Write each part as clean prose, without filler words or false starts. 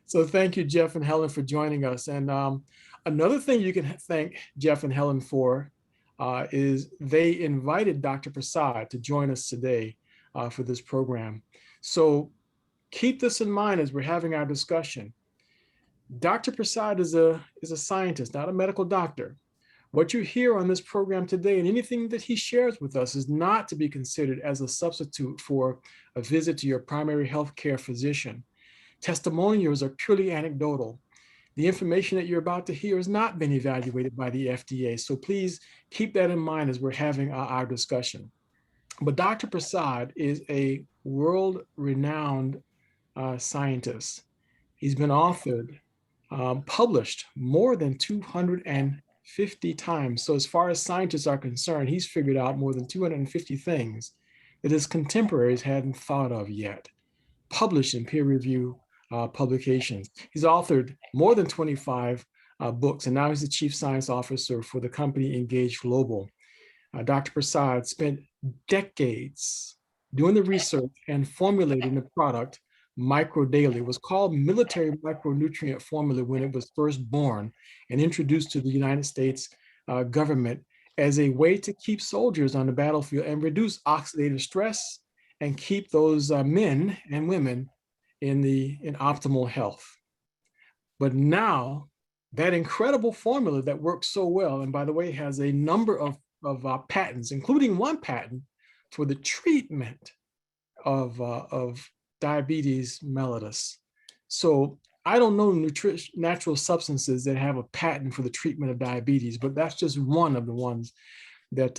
So thank you, Jeff and Helen, for joining us. And another thing you can thank Jeff and Helen for is they invited Dr. Prasad to join us today for this program. So keep this in mind as we're having our discussion. Dr. Prasad is a scientist, not a medical doctor. What you hear on this program today and anything that he shares with us is not to be considered as a substitute for a visit to your primary healthcare physician. Testimonials are purely anecdotal. The information that you're about to hear has not been evaluated by the FDA. So please keep that in mind as we're having our discussion. But Dr. Prasad is a world-renowned scientist. He's been authored, published more than 250 times. So as far as scientists are concerned, he's figured out more than 250 things that his contemporaries hadn't thought of yet, published in peer-reviewed publications. He's authored more than 25 books, and now he's the Chief Science Officer for the company Engage Global. Dr. Prasad spent decades doing the research and formulating the product MicroDaily. It was called Military Micronutrient Formula when it was first born and introduced to the United States government as a way to keep soldiers on the battlefield and reduce oxidative stress and keep those men and women in optimal health. But now that incredible formula that works so well, and by the way, has a number of patents, including one patent for the treatment of diabetes mellitus. So I don't know natural substances that have a patent for the treatment of diabetes, but that's just one of the ones that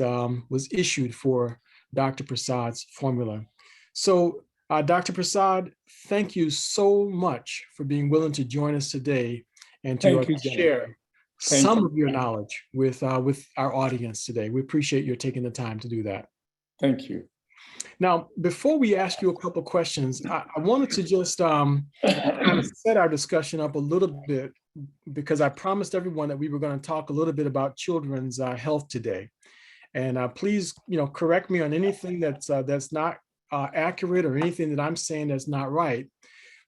was issued for Dr. Prasad's formula. So Dr. Prasad, thank you so much for being willing to join us today and to share some of your knowledge with our audience today. We appreciate your taking the time to do that. Thank you. Now, before we ask you a couple of questions, I wanted to just kind of set our discussion up a little bit, because I promised everyone that we were going to talk a little bit about children's health today. And please, correct me on anything that's not accurate or anything that I'm saying that's not right.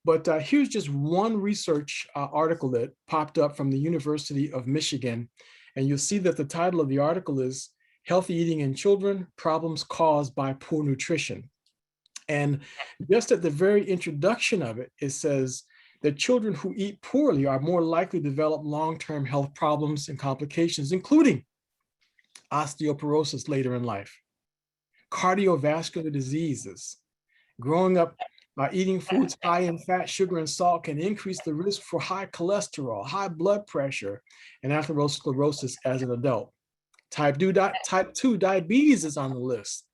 But here's just one research article that popped up from the University of Michigan. And you'll see that the title of the article is Healthy Eating in Children, Problems Caused by Poor Nutrition. And just at the very introduction of it, it says that children who eat poorly are more likely to develop long-term health problems and complications, including osteoporosis later in life, cardiovascular diseases. Growing up eating foods high in fat, sugar, and salt can increase the risk for high cholesterol, high blood pressure, and atherosclerosis as an adult. Type 2 diabetes is on the list,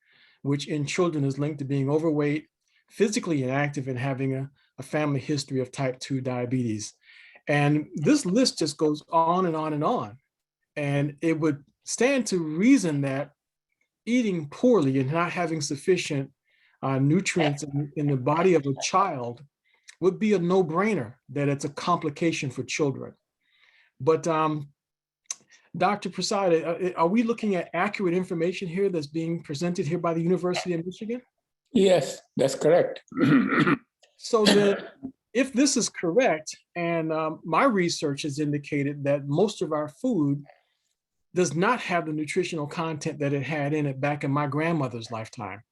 which in children is linked to being overweight, physically inactive, and having a family history of type 2 diabetes. And this list just goes on and on and on. And it would stand to reason that eating poorly and not having sufficient nutrients in the body of a child would be a no-brainer that it's a complication for children. But Dr. Prasad, are we looking at accurate information here that's being presented here by the University of Michigan? Yes, that's correct. So then, if this is correct, and my research has indicated that most of our food does not have the nutritional content that it had in it back in my grandmother's lifetime.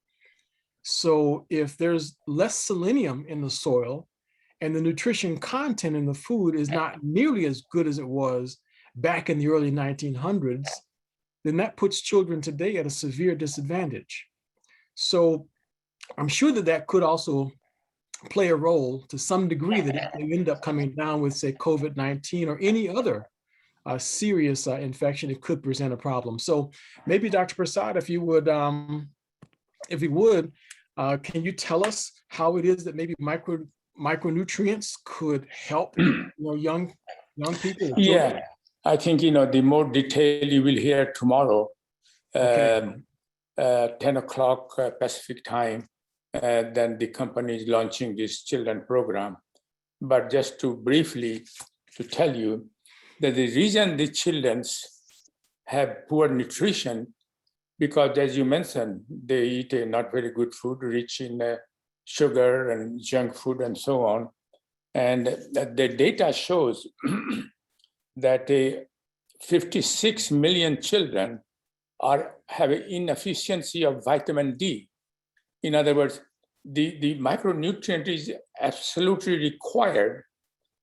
So if there's less selenium in the soil and the nutrition content in the food is not nearly as good as it was back in the early 1900s, then that puts children today at a severe disadvantage. So I'm sure that could also play a role to some degree, that if they end up coming down with, say, COVID-19 or any other serious infection, it could present a problem. So maybe Dr. Prasad, if you would, can you tell us how it is that maybe micronutrients could help young people? Yeah, I think the more detail you will hear tomorrow, Okay. 10 o'clock Pacific time. Then the company is launching this children program. But just to briefly to tell you that the reason the children have poor nutrition, because as you mentioned, they eat a not very good food, rich in sugar and junk food and so on. And the data shows that 56 million children have an inefficiency of vitamin D. In other words, the micronutrient is absolutely required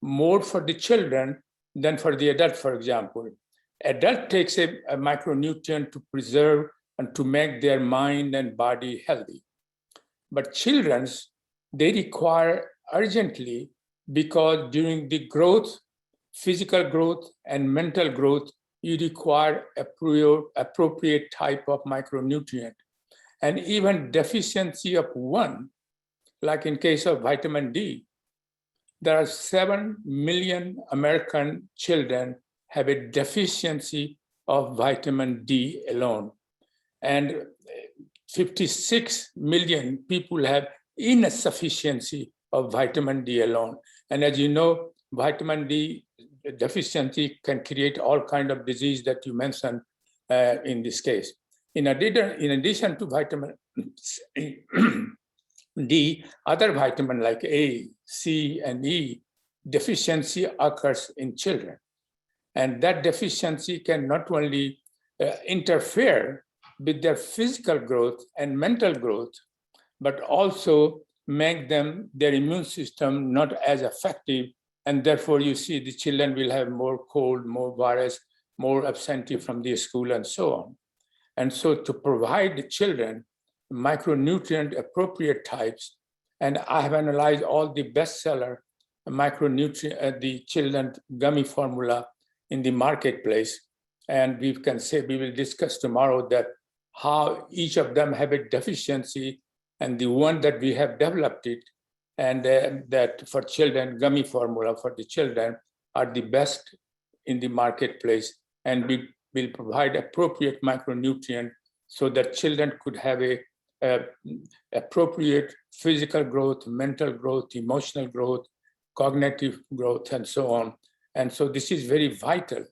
more for the children than for the adult, for example. Adult takes a micronutrient to preserve and to make their mind and body healthy. But children's, they require urgently because during the growth, physical growth and mental growth, you require appropriate type of micronutrient. And even deficiency of one, like in case of vitamin D, there are 7 million American children have a deficiency of vitamin D alone. And 56 million people have insufficiency of vitamin D alone. And as you know, vitamin D deficiency can create all kinds of disease that you mentioned in this case. In addition to vitamin D, other vitamin like A, C, and E deficiency occurs in children. And that deficiency can not only interfere with their physical growth and mental growth, but also make their immune system not as effective. And therefore you see the children will have more cold, more virus, more absentee from the school and so on. And so to provide the children micronutrient appropriate types, and I have analyzed all the bestseller micronutrient, the children gummy formula in the marketplace. And we will discuss tomorrow that how each of them have a deficiency, and the one that we have developed it, and that for children, gummy formula for the children are the best in the marketplace, and we will provide appropriate micronutrient so that children could have a appropriate physical growth, mental growth, emotional growth, cognitive growth, and so on. And so this is very vital.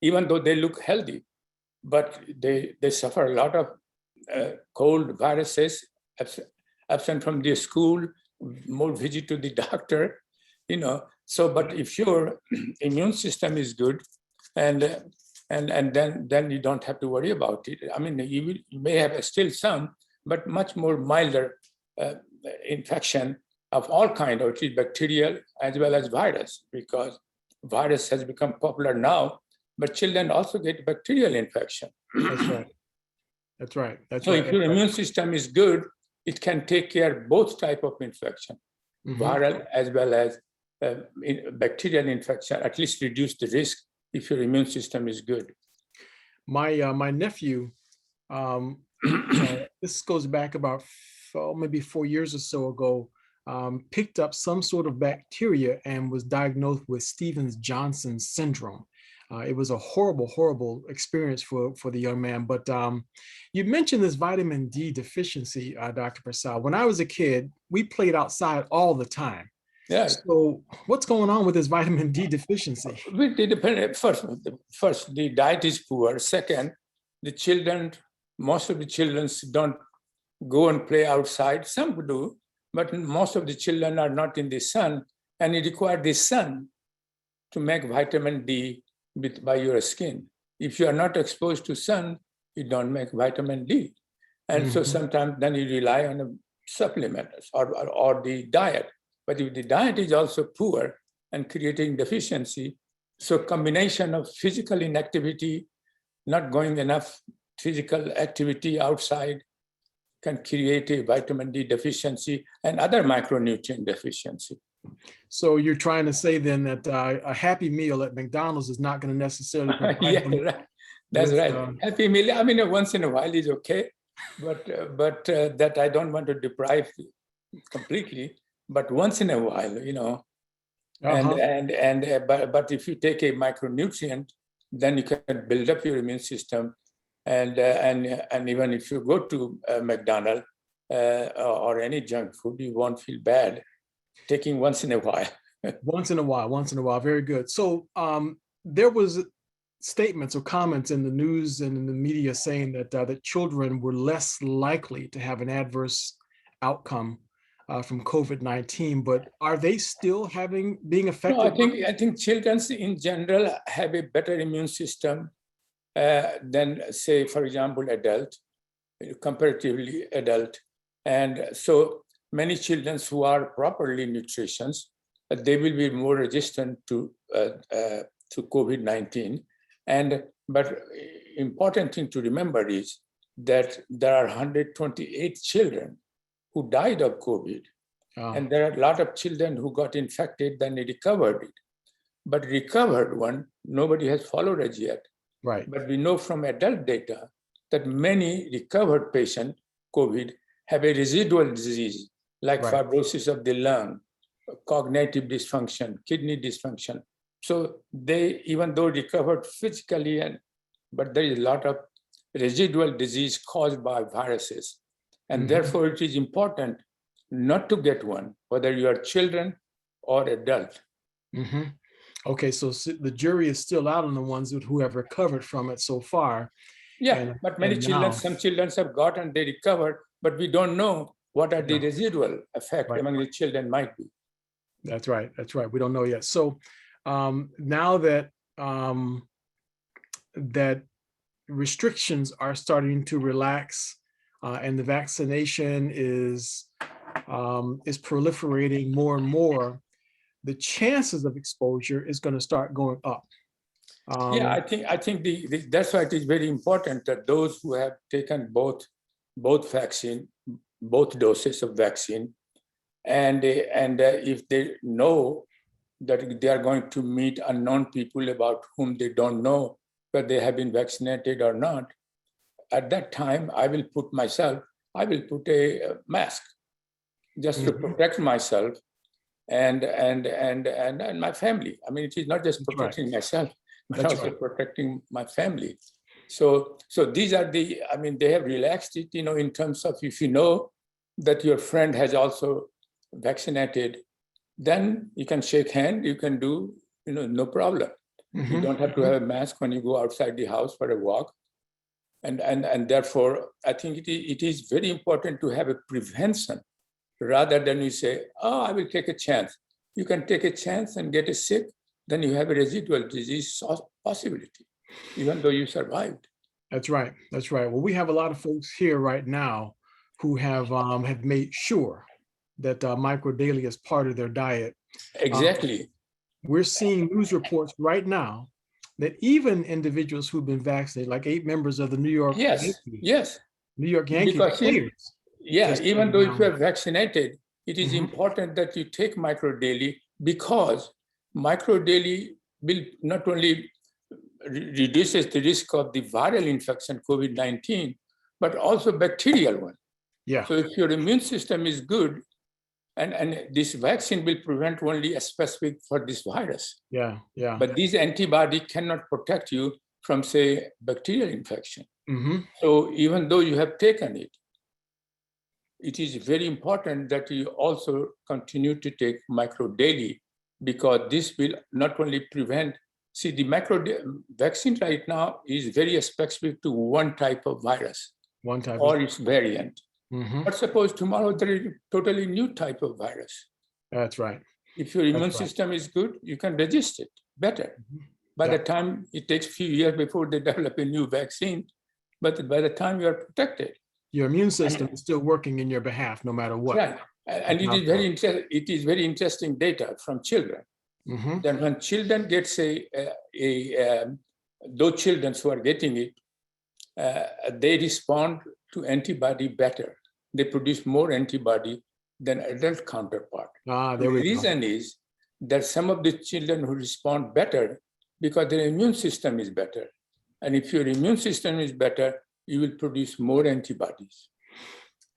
Even though they look healthy, but they suffer a lot of cold, viruses, absent from the school, more visit to the doctor, So, but if your immune system is good, and then you don't have to worry about it. I mean, you may have still some, but much more milder infection of all kinds, of bacterial as well as virus, because virus has become popular now, but children also get bacterial infection. That's right. That's right. So if your immune system is good, it can take care of both type of infection, viral as well as bacterial infection, at least reduce the risk if your immune system is good. My nephew, this goes back about maybe 4 years or so ago, picked up some sort of bacteria and was diagnosed with Stevens-Johnson syndrome. It was a horrible, horrible experience for the young man. But you mentioned this vitamin D deficiency, Dr. Prasad. When I was a kid, we played outside all the time. Yeah. So what's going on with this vitamin D deficiency? First, the diet is poor. Second, most of the children don't go and play outside. Some do, but most of the children are not in the sun, and it requires the sun to make vitamin D by your skin. If you are not exposed to sun, you don't make vitamin D. And so sometimes then you rely on a supplement or the diet. But if the diet is also poor and creating deficiency, so combination of physical inactivity, not going enough physical activity outside can create a vitamin D deficiency and other micronutrient deficiency. So you're trying to say then that a Happy Meal at McDonald's is not going to necessarily provide right. That's right. Happy Meal, I mean, once in a while is okay, but that I don't want to deprive completely. But once in a while, but if you take a micronutrient, then you can build up your immune system, and even if you go to McDonald's or any junk food, you won't feel bad taking once in a while. Once in a while, very good. So there was statements or comments in the news and in the media saying that that children were less likely to have an adverse outcome from COVID-19, but are they still being No, affected? I think children in general have a better immune system than, say, for example, adult, comparatively adult. And so many children who are properly nutritious, they will be more resistant to COVID-19. But important thing to remember is that there are 128 children who died of COVID. And there are a lot of children who got infected, then they recovered it. But recovered one, nobody has followed as yet. Right. But we know from adult data that many recovered patients, COVID, have a residual disease like fibrosis of the lung, cognitive dysfunction, kidney dysfunction. So they, even though recovered physically, but there is a lot of residual disease caused by viruses. And therefore it is important not to get one, whether you are children or adult. Okay, so the jury is still out on the ones who have recovered from it so far. Yeah, but many children, some children have got and they recovered, but we don't know what are the residual effect among the children might be. That's right. That's right. We don't know yet. So now that that restrictions are starting to relax and the vaccination is proliferating more and more, the chances of exposure is going to start going up. Yeah, I think that's why it is very important that those who have taken both vaccine, both doses of vaccine, and if they know that they are going to meet unknown people about whom they don't know whether they have been vaccinated or not, at that time I will put a mask just to protect myself and my family. I mean, it is not just protecting myself, but also protecting my family. So these are they have relaxed it, in terms of if you know that your friend has also vaccinated, then you can shake hand, you can do, no problem. You don't have to have a mask when you go outside the house for a walk. And therefore, I think it is very important to have a prevention rather than you say, oh, I will take a chance. You can take a chance and get sick, then you have a residual disease possibility, even though you survived. That's right. That's right. Well, we have a lot of folks here right now who have made sure that microdaily is part of their diet. Exactly. We're seeing news reports right now that even individuals who've been vaccinated, like 8 members of the New York Yankees, New York Yankees players. Yeah, even though if you are vaccinated, it is important that you take microdaily, because microdaily will not only reduces the risk of the viral infection, COVID-19, but also bacterial one. Yeah. So if your immune system is good, and this vaccine will prevent only a specific for this virus. Yeah, yeah. But these antibody cannot protect you from, say, bacterial infection. So even though you have taken it, it is very important that you also continue to take microdaily, because this will not only prevent, see, the vaccine right now is very specific to one type of virus, or its variant. But suppose tomorrow there is a totally new type of virus. That's right. If your immune system is good, you can resist it better. By the time, it takes a few years before they develop a new vaccine, but by the time you are protected. Your immune system is still working in your behalf no matter what. Right. And it is very interesting data from children. Then when children get, say, those children who are getting it, they respond to antibody better. They produce more antibody than adult counterpart. The reason is that some of the children who respond better because their immune system is better. And if your immune system is better, you will produce more antibodies.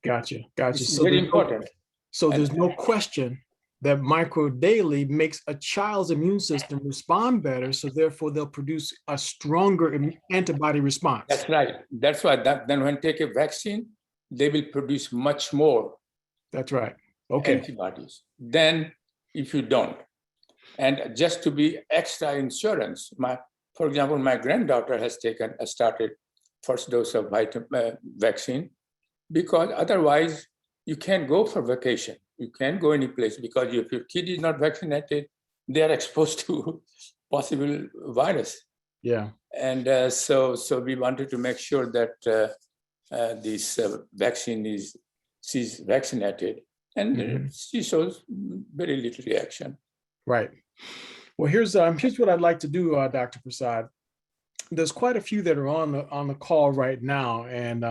Gotcha. It's very important. So there's no question that microdaily makes a child's immune system respond better, so therefore they'll produce a stronger antibody response. That's right. That's why then when take a vaccine, they will produce much more. That's right. Okay. Antibodies than if you don't. And just to be extra insurance, for example, my granddaughter has started first dose of vaccine, because otherwise you can't go for vacation. you can't go any place because if your kid is not vaccinated, they are exposed to possible virus. Yeah. And so we wanted to make sure that this vaccine she's vaccinated, and she shows very little reaction. Right. Well, here's what I'd like to do, Dr. Prasad. There's quite a few that are on the call right now, and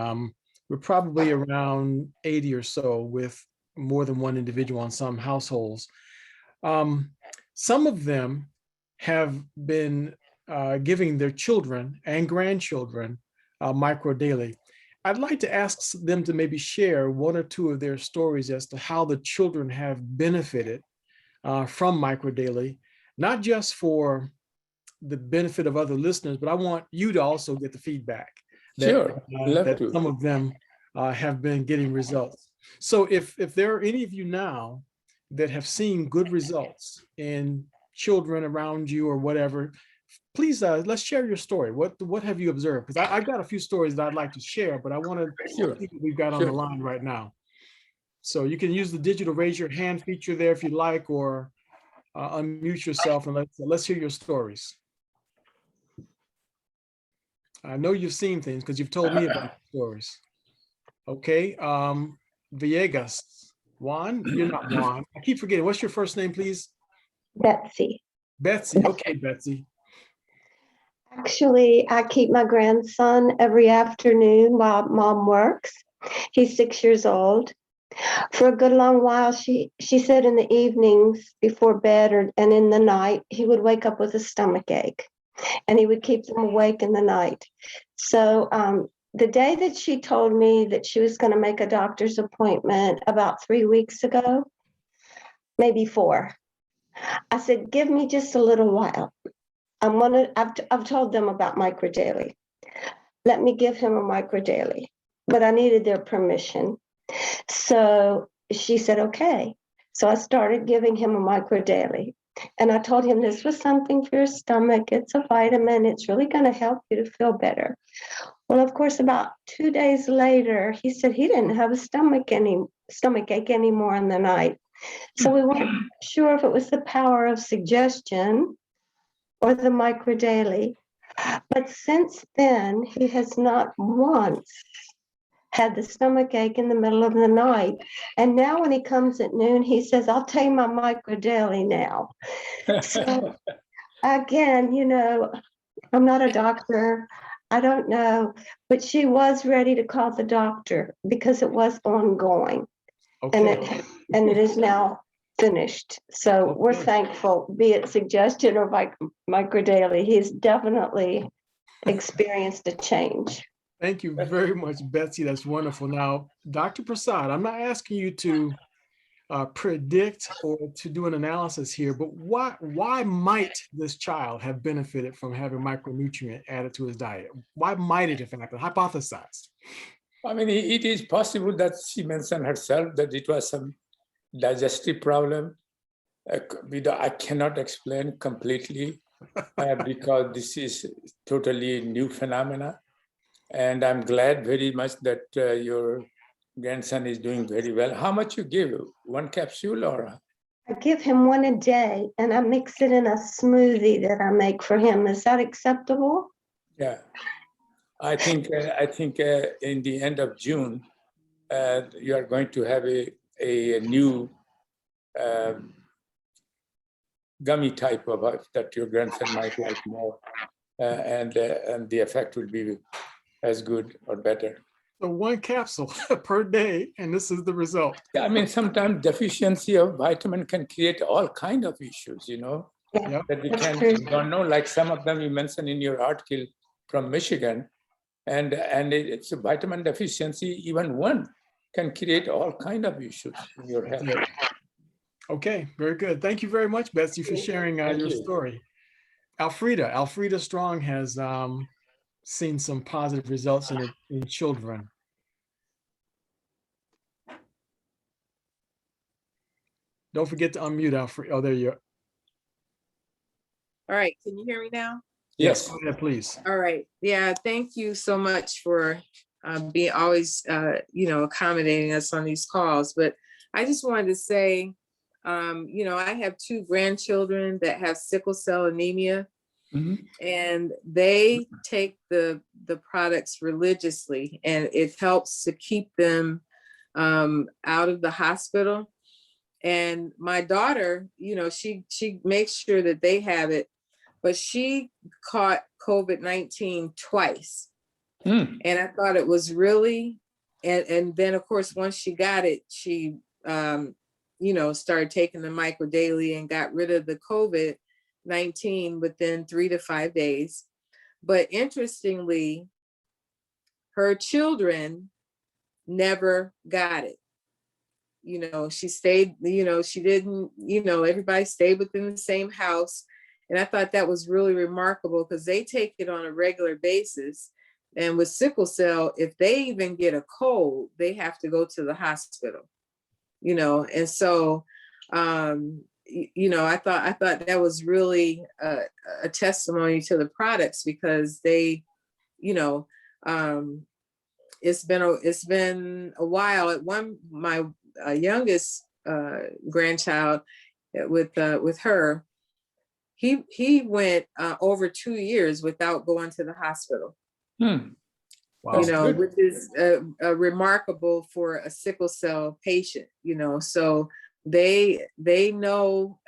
we're probably around 80 or so with more than one individual on some households. Some of them have been giving their children and grandchildren micro daily. I'd like to ask them to maybe share one or two of their stories as to how the children have benefited from micro daily, not just for the benefit of other listeners, but I want you to also get the feedback that, Sure, love that to. some of them have been getting results. So if there are any of you now that have seen good results in children around you or whatever, please let's share your story. What have you observed? Because I've got a few stories that I'd like to share, but I want to see what we've got on the line right now. So you can use the digital raise your hand feature there if you like, or unmute yourself and let's hear your stories. I know you've seen things because you've told me about stories. Okay, Villegas. Juan, you're not Juan. I keep forgetting. What's your first name, please? Betsy. Betsy. Okay, Betsy. Actually, I keep my grandson every afternoon while mom works. He's 6 years old. For a good long while, she said in the evenings before bed and in the night, he would wake up with a stomach ache, and he would keep them awake in the night. So the day that she told me that she was going to make a doctor's appointment about 3 weeks ago, maybe 4, I said, give me just a little while. I've told them about micro daily. Let me give him a micro daily, but I needed their permission. So she said, okay. So I started giving him a micro daily, and I told him this was something for your stomach. It's a vitamin. It's really going to help you to feel better. Well, of course, about 2 days later, he said he didn't have a stomach ache anymore in the night. So we weren't sure if it was the power of suggestion or the micro daily. But since then, he has not once had the stomach ache in the middle of the night. And now when he comes at noon, he says, I'll take my micro daily now. So again, I'm not a doctor. I don't know, but she was ready to call the doctor because it was ongoing. Okay. And it is now finished. So we're thankful, be it suggestion or micro daily. He's definitely experienced a change. Thank you very much, Betsy. That's wonderful. Now, Dr. Prasad, I'm not asking you to predict or to do an analysis here, but why might this child have benefited from having micronutrient added to his diet? Why might it have happened? Hypothesized. I mean, it is possible that she mentioned herself that it was some digestive problem. I cannot explain completely because this is totally new phenomena. And I'm glad very much that your grandson is doing very well. How much you give? 1 capsule or? I give him 1 a day, and I mix it in a smoothie that I make for him. Is that acceptable? Yeah, I think in the end of June, you are going to have a new gummy type of that your grandson might like more, and the effect will be as good or better. So 1 capsule per day, and this is the result. Yeah, I mean, sometimes deficiency of vitamin can create all kind of issues, Yeah, that we don't know. Like some of them you mentioned in your article from Michigan, and it's a vitamin deficiency. Even 1 can create all kind of issues in your health. Okay, very good. Thank you very much, Betsy, for sharing your story. Alfreda Strong has seen some positive results in children. Don't forget to unmute, Alfreda. Oh, there you are. All right, can you hear me now? Yes. Go ahead, please. All right. Yeah, thank you so much for being always, accommodating us on these calls. But I just wanted to say, you know, I have 2 grandchildren that have sickle cell anemia, and they take the products religiously, and it helps to keep them out of the hospital. And my daughter, you know, she makes sure that they have it, but she caught COVID-19 twice. And I thought it was really, and then of course, once she got it, she, you know, started taking the micro daily and got rid of the COVID-19 within 3 to 5 days. But interestingly, her children never got it. You know, she stayed, you know, she didn't, you know, everybody stayed within the same house. And I thought that was really remarkable because they take it on a regular basis. And with sickle cell, if they even get a cold, they have to go to the hospital, you know. And so, you know, I thought that was really a testimony to the products, because they, you know, it's been a while. At my youngest grandchild, with her, he went over 2 years without going to the hospital. Wow. You know, which is remarkable for a sickle cell patient. You know, so they know,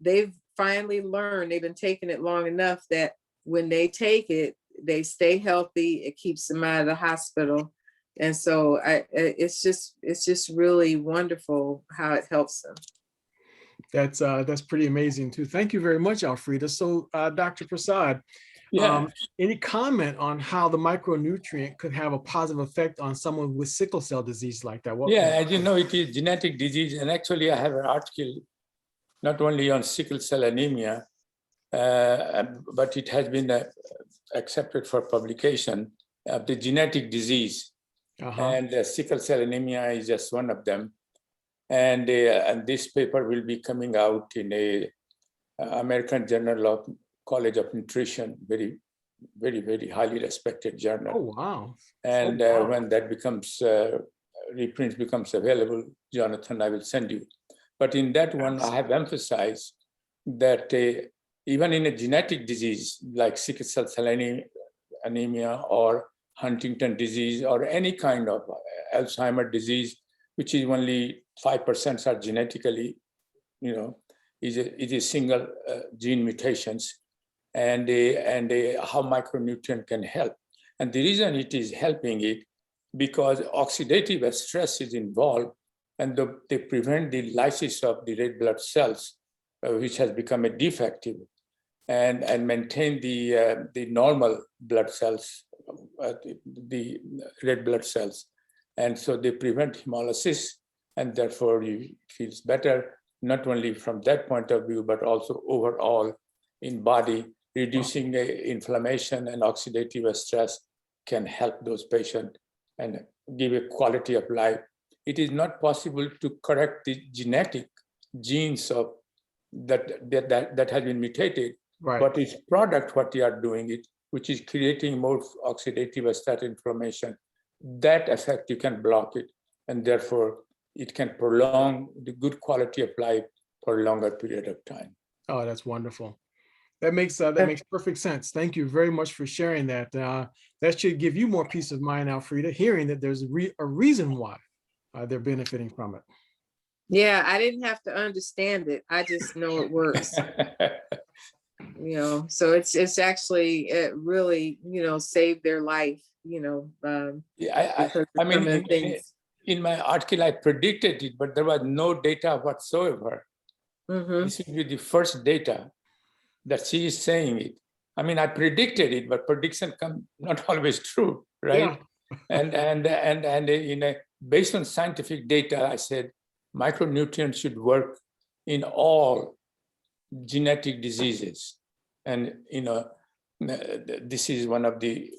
they've finally learned. They've been taking it long enough that when they take it, they stay healthy. It keeps them out of the hospital. And so it's just really wonderful how it helps them. That's pretty amazing too. Thank you very much, Alfreda. So Dr. Prasad, any comment on how the micronutrient could have a positive effect on someone with sickle cell disease like that? As you know, it is genetic disease. And actually I have an article not only on sickle cell anemia, but it has been accepted for publication of the genetic disease. And sickle cell anemia is just one of them. And this paper will be coming out in a American Journal of College of Nutrition, very, very, very highly respected journal. Oh, wow. And when that becomes, reprint becomes available, Jonathan, I will send you. But in that one, I have emphasized that even in a genetic disease like sickle cell anemia or Huntington disease or any kind of Alzheimer's disease, which is only 5% are genetically, you know, it is single gene mutations, and how micronutrient can help. And the reason it is helping it, because oxidative stress is involved, and they prevent the lysis of the red blood cells, which has become a defective, and maintain the normal blood cells, the red blood cells. And so they prevent hemolysis, and therefore it feels better, not only from that point of view, but also overall in body. Reducing inflammation and oxidative stress can help those patients and give a quality of life. It is not possible to correct the genetic genes of that has been mutated, but it's product what they are doing it, which is creating more oxidative stress inflammation. That effect you can block it, and therefore it can prolong the good quality of life for a longer period of time. Oh, that's wonderful. That makes perfect sense. Thank you very much for sharing that. That should give you more peace of mind, Alfreda, hearing that there's a reason why they're benefiting from it. Yeah, I didn't have to understand it. I just know it works. You know, so it's actually, it really, you know, saved their life, you know. I mean, in my article, I predicted it, but there was no data whatsoever. This will be the first data that she is saying it. I mean, I predicted it, but prediction come not always true, right? And based on scientific data, I said micronutrients should work in all genetic diseases, and you know, this is one of the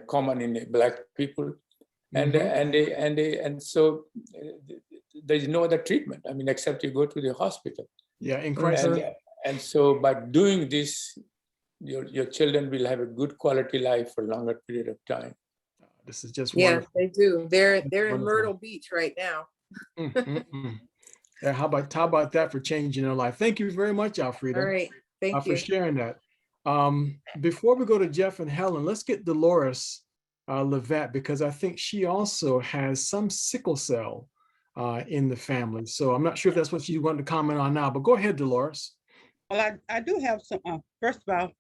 common in Black people, and so there is no other treatment. I mean, except you go to the hospital. Yeah, incredible. And so by doing this, your children will have a good quality life for a longer period of time. This is just wonderful. wonderful. They do. They're in Myrtle Beach right now. Yeah, how about that for changing their life? Thank you very much, All Alfreda, right. Thank for you. sharing that. Before we go to Jeff and Helen, let's get Dolores Levat, because I think she also has some sickle cell in the family. So I'm not sure if that's what you want to comment on now, but go ahead, Dolores. Well, I do have some, first of all,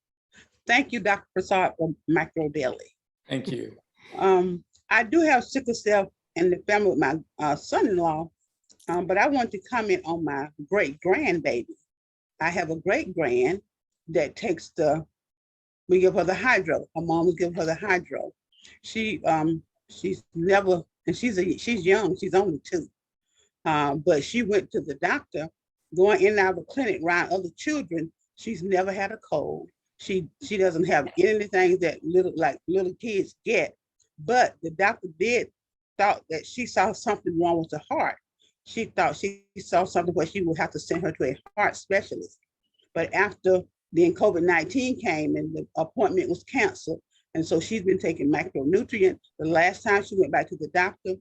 thank you, Dr. Prasad, for Micro Daily. Thank you. I do have sickle cell in the family with my son-in-law, but I want to comment on my great grandbaby. I have a great grand that takes we give her the hydro. Her mom will give her the hydro. She's never, and she's young, she's only 2. But she went to the doctor, going in and out of the clinic around other children. She's never had a cold. She doesn't have anything that little kids get. But the doctor thought that she saw something wrong with the heart. She thought she saw something where she would have to send her to a heart specialist. But after then COVID-19 came and the appointment was canceled. And so she's been taking micronutrient. The last time she went back to the doctor,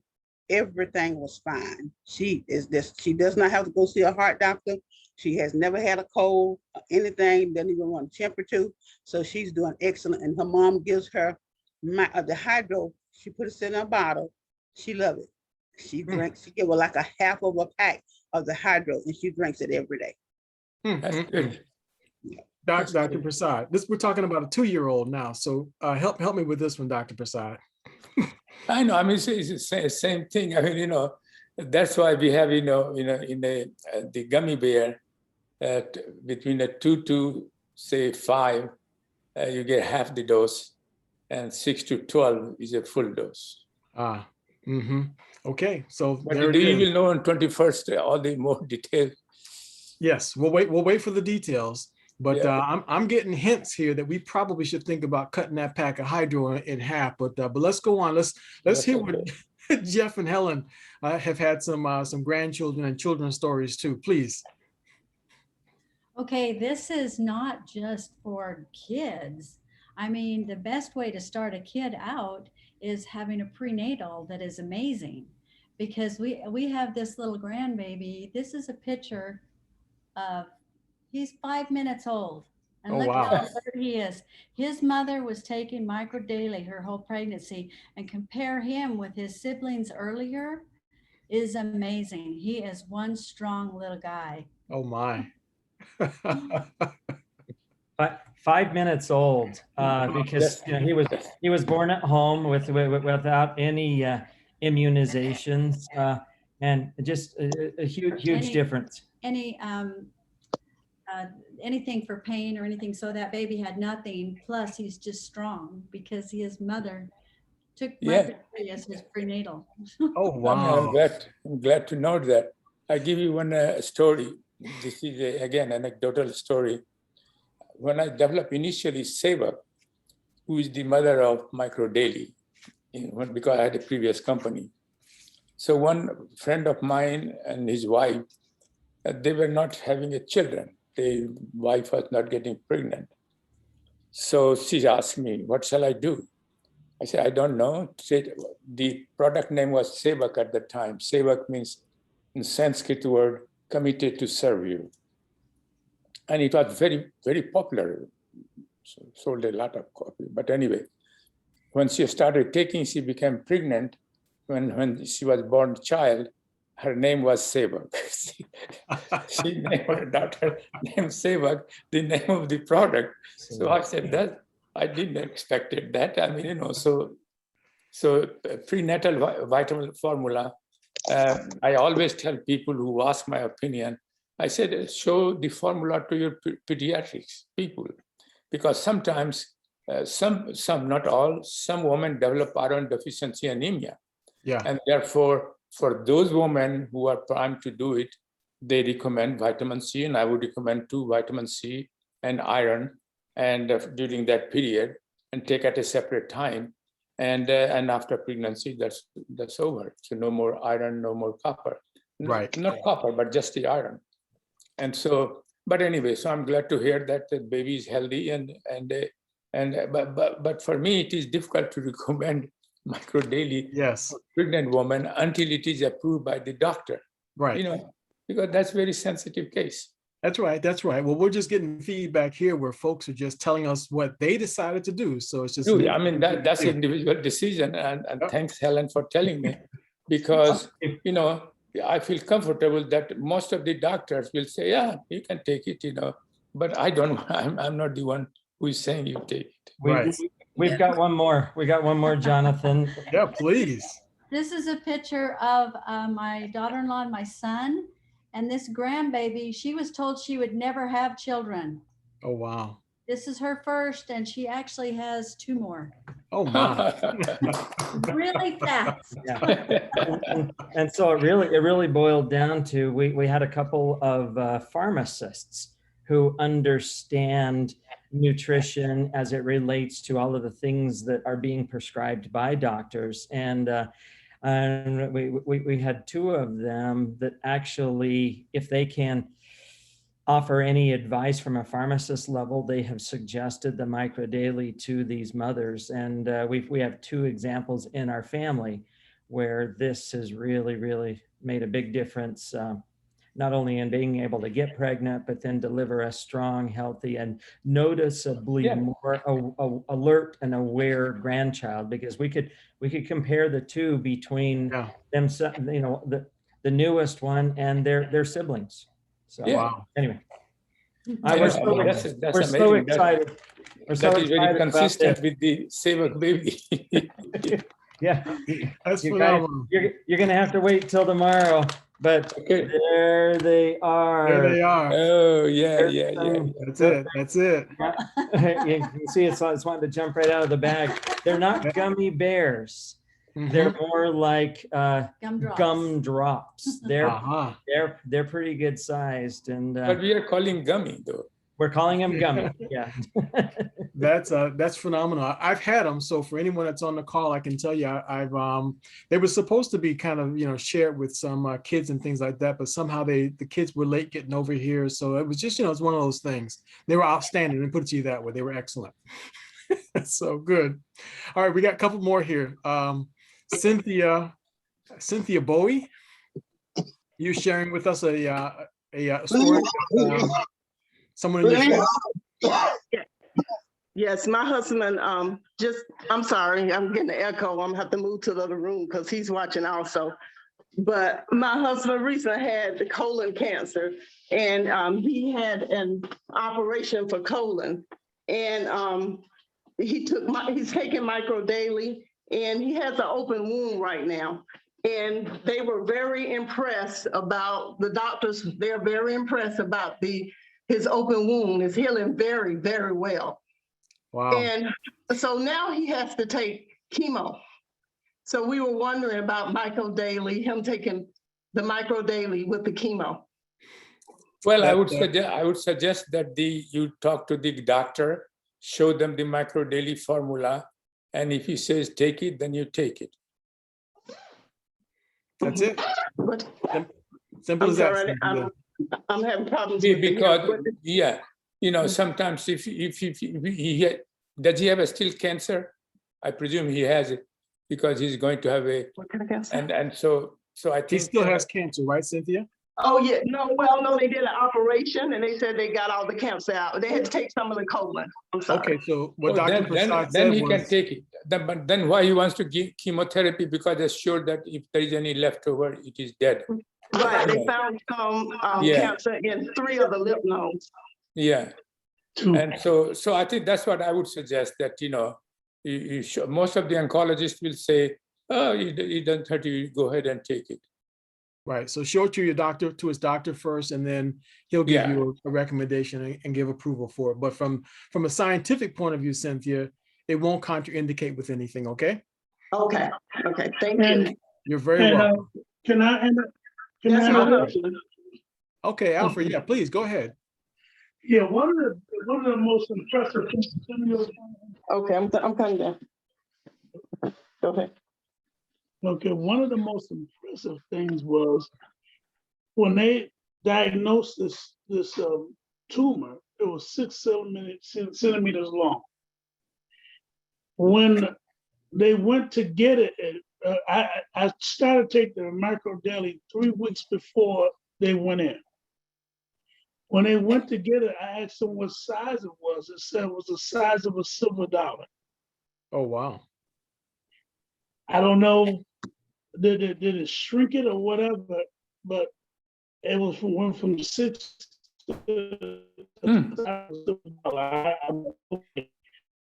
everything was fine. She does not have to go see a heart doctor. She has never had a cold, anything, doesn't even run temperature. So she's doing excellent. And her mom gives her the hydro. She puts it in a bottle. She loves it. She drinks, she give her like a half of a pack of the hydro, and she drinks it every day. That's good. Dr. Prasad, we're talking about a 2-year-old now. So help me with this one, Dr. Prasad. I know. I mean, it's the same thing. I mean, that's why we have, in the gummy bear, between the 2 to say 5, you get half the dose, and 6 to 12 is a full dose. Okay, so But there it you is. will know on 21st all the more details. Yes, we'll wait for the details. But Yeah. I'm getting hints here that we probably should think about cutting that pack of hydro in half. But let's go on. Let's hear what Jeff and Helen have had some grandchildren and children's stories too. Please. Okay, this is not just for kids. I mean, the best way to start a kid out is having a prenatal that is amazing, because we have this little grandbaby. This is a picture of, he's 5 minutes old. And Oh, look wow. how alert he is. His mother was taking Micro Daily her whole pregnancy, and compare him with his siblings earlier is amazing. He is one strong little guy. Oh my. 5 minutes old, because he was born at home without any immunizations, and just a huge difference. Anything for pain or anything, so that baby had nothing. Plus he's just strong because his mother took Micro Daily as his prenatal. Oh wow. I'm glad to know that. I give you one story. This is again anecdotal story. When I developed initially Seva, who is the mother of Micro Daily, because I had a previous company. So one friend of mine and his wife, they were not having a children. The wife was not getting pregnant. So she asked me, what shall I do? I said, I don't know. The product name was Sevak at the time. Sevak means, in Sanskrit word, committed to serve you. And it was very, very popular. So sold a lot of copy. But anyway, when she started taking, she became pregnant. When she was born a child, her name was Sevak. She named her daughter named Sevak, the name of the product. So I said that I didn't expect that. I mean, so prenatal vitamin formula. I always tell people who ask my opinion, I said, show the formula to your pediatrics people, because sometimes some, not all, some women develop iron deficiency anemia. Yeah. And therefore, for those women who are primed to do it, they recommend vitamin C, and I would recommend 2 vitamin C and iron, and during that period, and take at a separate time. And after pregnancy, that's over. So no more iron, no more copper. Right. Not copper, but just the iron. And so, but anyway, so I'm glad to hear that the baby is healthy, but for me, it is difficult to recommend micro daily Yes. for pregnant woman until it is approved by the doctor. Right. You know, because that's very sensitive case. That's right. That's right. Well, we're just getting feedback here where folks are just telling us what they decided to do. So it's just. I mean, that's an individual decision. And Yep. thanks, Helen, for telling me, because, you know, I feel comfortable that most of the doctors will say, yeah, you can take it, you know, but I don't, I'm not the one who is saying you take it. Right. We've got one more. We got one more, Jonathan. Yeah, please. This is a picture of my daughter-in-law and my son. And this grandbaby, she was told she would never have children. Oh, wow. This is her first, and she actually has 2 more. Oh, my. Really fast. Yeah. And so it really boiled down to, we had a couple of pharmacists who understand nutrition as it relates to all of the things that are being prescribed by doctors. And we had 2 of them that actually, if they can offer any advice from a pharmacist level, they have suggested the micro daily to these mothers. And we have 2 examples in our family where this has really made a big difference, not only in being able to get pregnant, but then deliver a strong, healthy, and noticeably more alert and aware grandchild. Because we could compare the 2 between them, you know, the newest one and their siblings. So Wow. anyway, That's we're so excited. That is very consistent with the Save Baby. Yeah, That's you guys, phenomenal. you're gonna have to wait till tomorrow, but there they are. There they are. Oh, yeah. That's it. That's it. You can see it's wanting to jump right out of the bag. They're not gummy bears. They're more like gum drops. They're pretty good sized, and but we are calling gummy though. We're calling them gummy. Yeah. That's phenomenal. I've had them. So for anyone that's on the call, I can tell you, I've they were supposed to be kind of, you know, shared with some kids and things like that, but somehow the kids were late getting over here. So it was just, you know, it's one of those things. They were outstanding, and put it to you that way. They were excellent. So good. All right, we got a couple more here. Cynthia Bowie, you sharing with us a story. Someone in your family? Yes, my husband I'm sorry, I'm getting an echo. I'm gonna have to move to the other room because he's watching also. But my husband recently had colon cancer, and he had an operation for colon, and he's taking micro daily, and he has an open wound right now. And they were very impressed about the doctors. They're very impressed about his open wound is healing very, very well. Wow. And so now he has to take chemo. So we were wondering about micro daily, him taking the micro daily with the chemo. Well, I would suggest that you talk to the doctor, show them the micro daily formula, and if he says take it, then you take it. That's it. Simple I'm as sorry, that. I'm having problems because you know, sometimes if does he have a still cancer? I presume he has it because he's going to have what kind of cancer? And so I think He still has cancer, right, Cynthia? Oh yeah, no, they did an operation and they said they got all the cancer out. They had to take some of the colon. I'm sorry. Okay, so what Dr. Prasad said then he was, can take it. But then why he wants to give chemotherapy? Because they're sure that if there is any leftover, it is dead. Right, they found some cancer in 3 of the lymph nodes. Yeah, and so I think that's what I would suggest, that, you know, most of the oncologists will say, oh, you don't have to go ahead and take it. right. So show it to his doctor first, and then he'll give you a recommendation and give approval for it. But from a scientific point of view, Cynthia, it won't contraindicate with anything. Okay. Okay. Thank you. You're very welcome. Can I end it? That's my husband. Okay, Alfred. Yeah, please go ahead. Yeah, one of the most impressive things. Okay, I'm coming down. Go ahead. Okay, one of the most impressive things was when they diagnosed this tumor. It was 6 centimeters long. When they went to get it. I started taking the micro daily 3 weeks before they went in. When they went to get it, I asked them what size it was. It said it was the size of a silver dollar. Oh, wow. I don't know, did it shrink it or whatever, but it was went from 6 to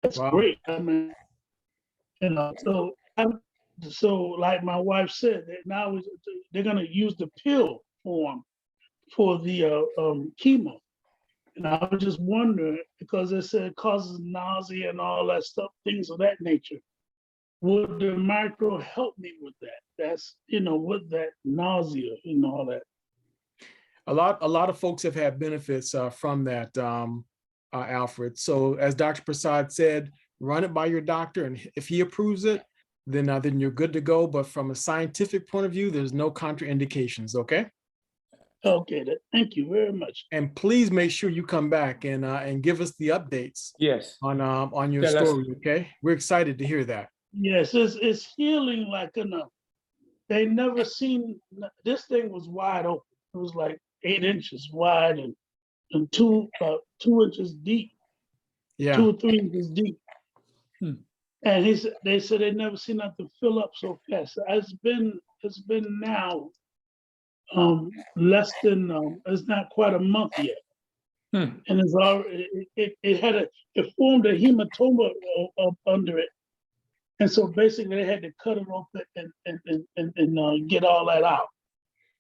that's Wow. great. I mean, so like my wife said, that now they're gonna use the pill form for the chemo. And I was just wondering, because it said it causes nausea and all that stuff, things of that nature. Would the micro help me with that? That's, with that nausea and all that. A lot of folks have had benefits from that, Alfred. So as Dr. Prasad said, run it by your doctor, and if he approves it, then you're good to go. But from a scientific point of view, there's no contraindications. Okay. Okay, thank you very much. And please make sure you come back and give us the updates. Yes. On your Tell us. story. Okay, we're excited to hear that. Yes, it's healing like enough. They never seen, this thing was wide open. It was like 8 inches wide and 2 inches deep. Yeah. 2 or 3 inches deep. And they said they never seen nothing fill up so fast. It's been now less than it's not quite a month yet. And it's already it formed a hematoma under it. And so basically they had to cut it open and get all that out.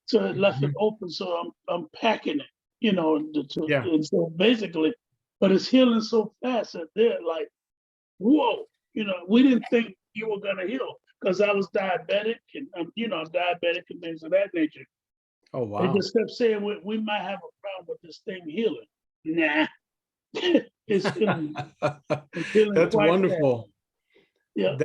So it left it open. So I'm packing it, and so basically, but it's healing so fast that they're like, whoa, we didn't think you were gonna heal, because I was diabetic and I'm diabetic and things of that nature. Oh, wow. They just kept saying we might have a problem with this thing healing. Nah. It's healing. It's healing. That's wonderful. Fast. Yeah.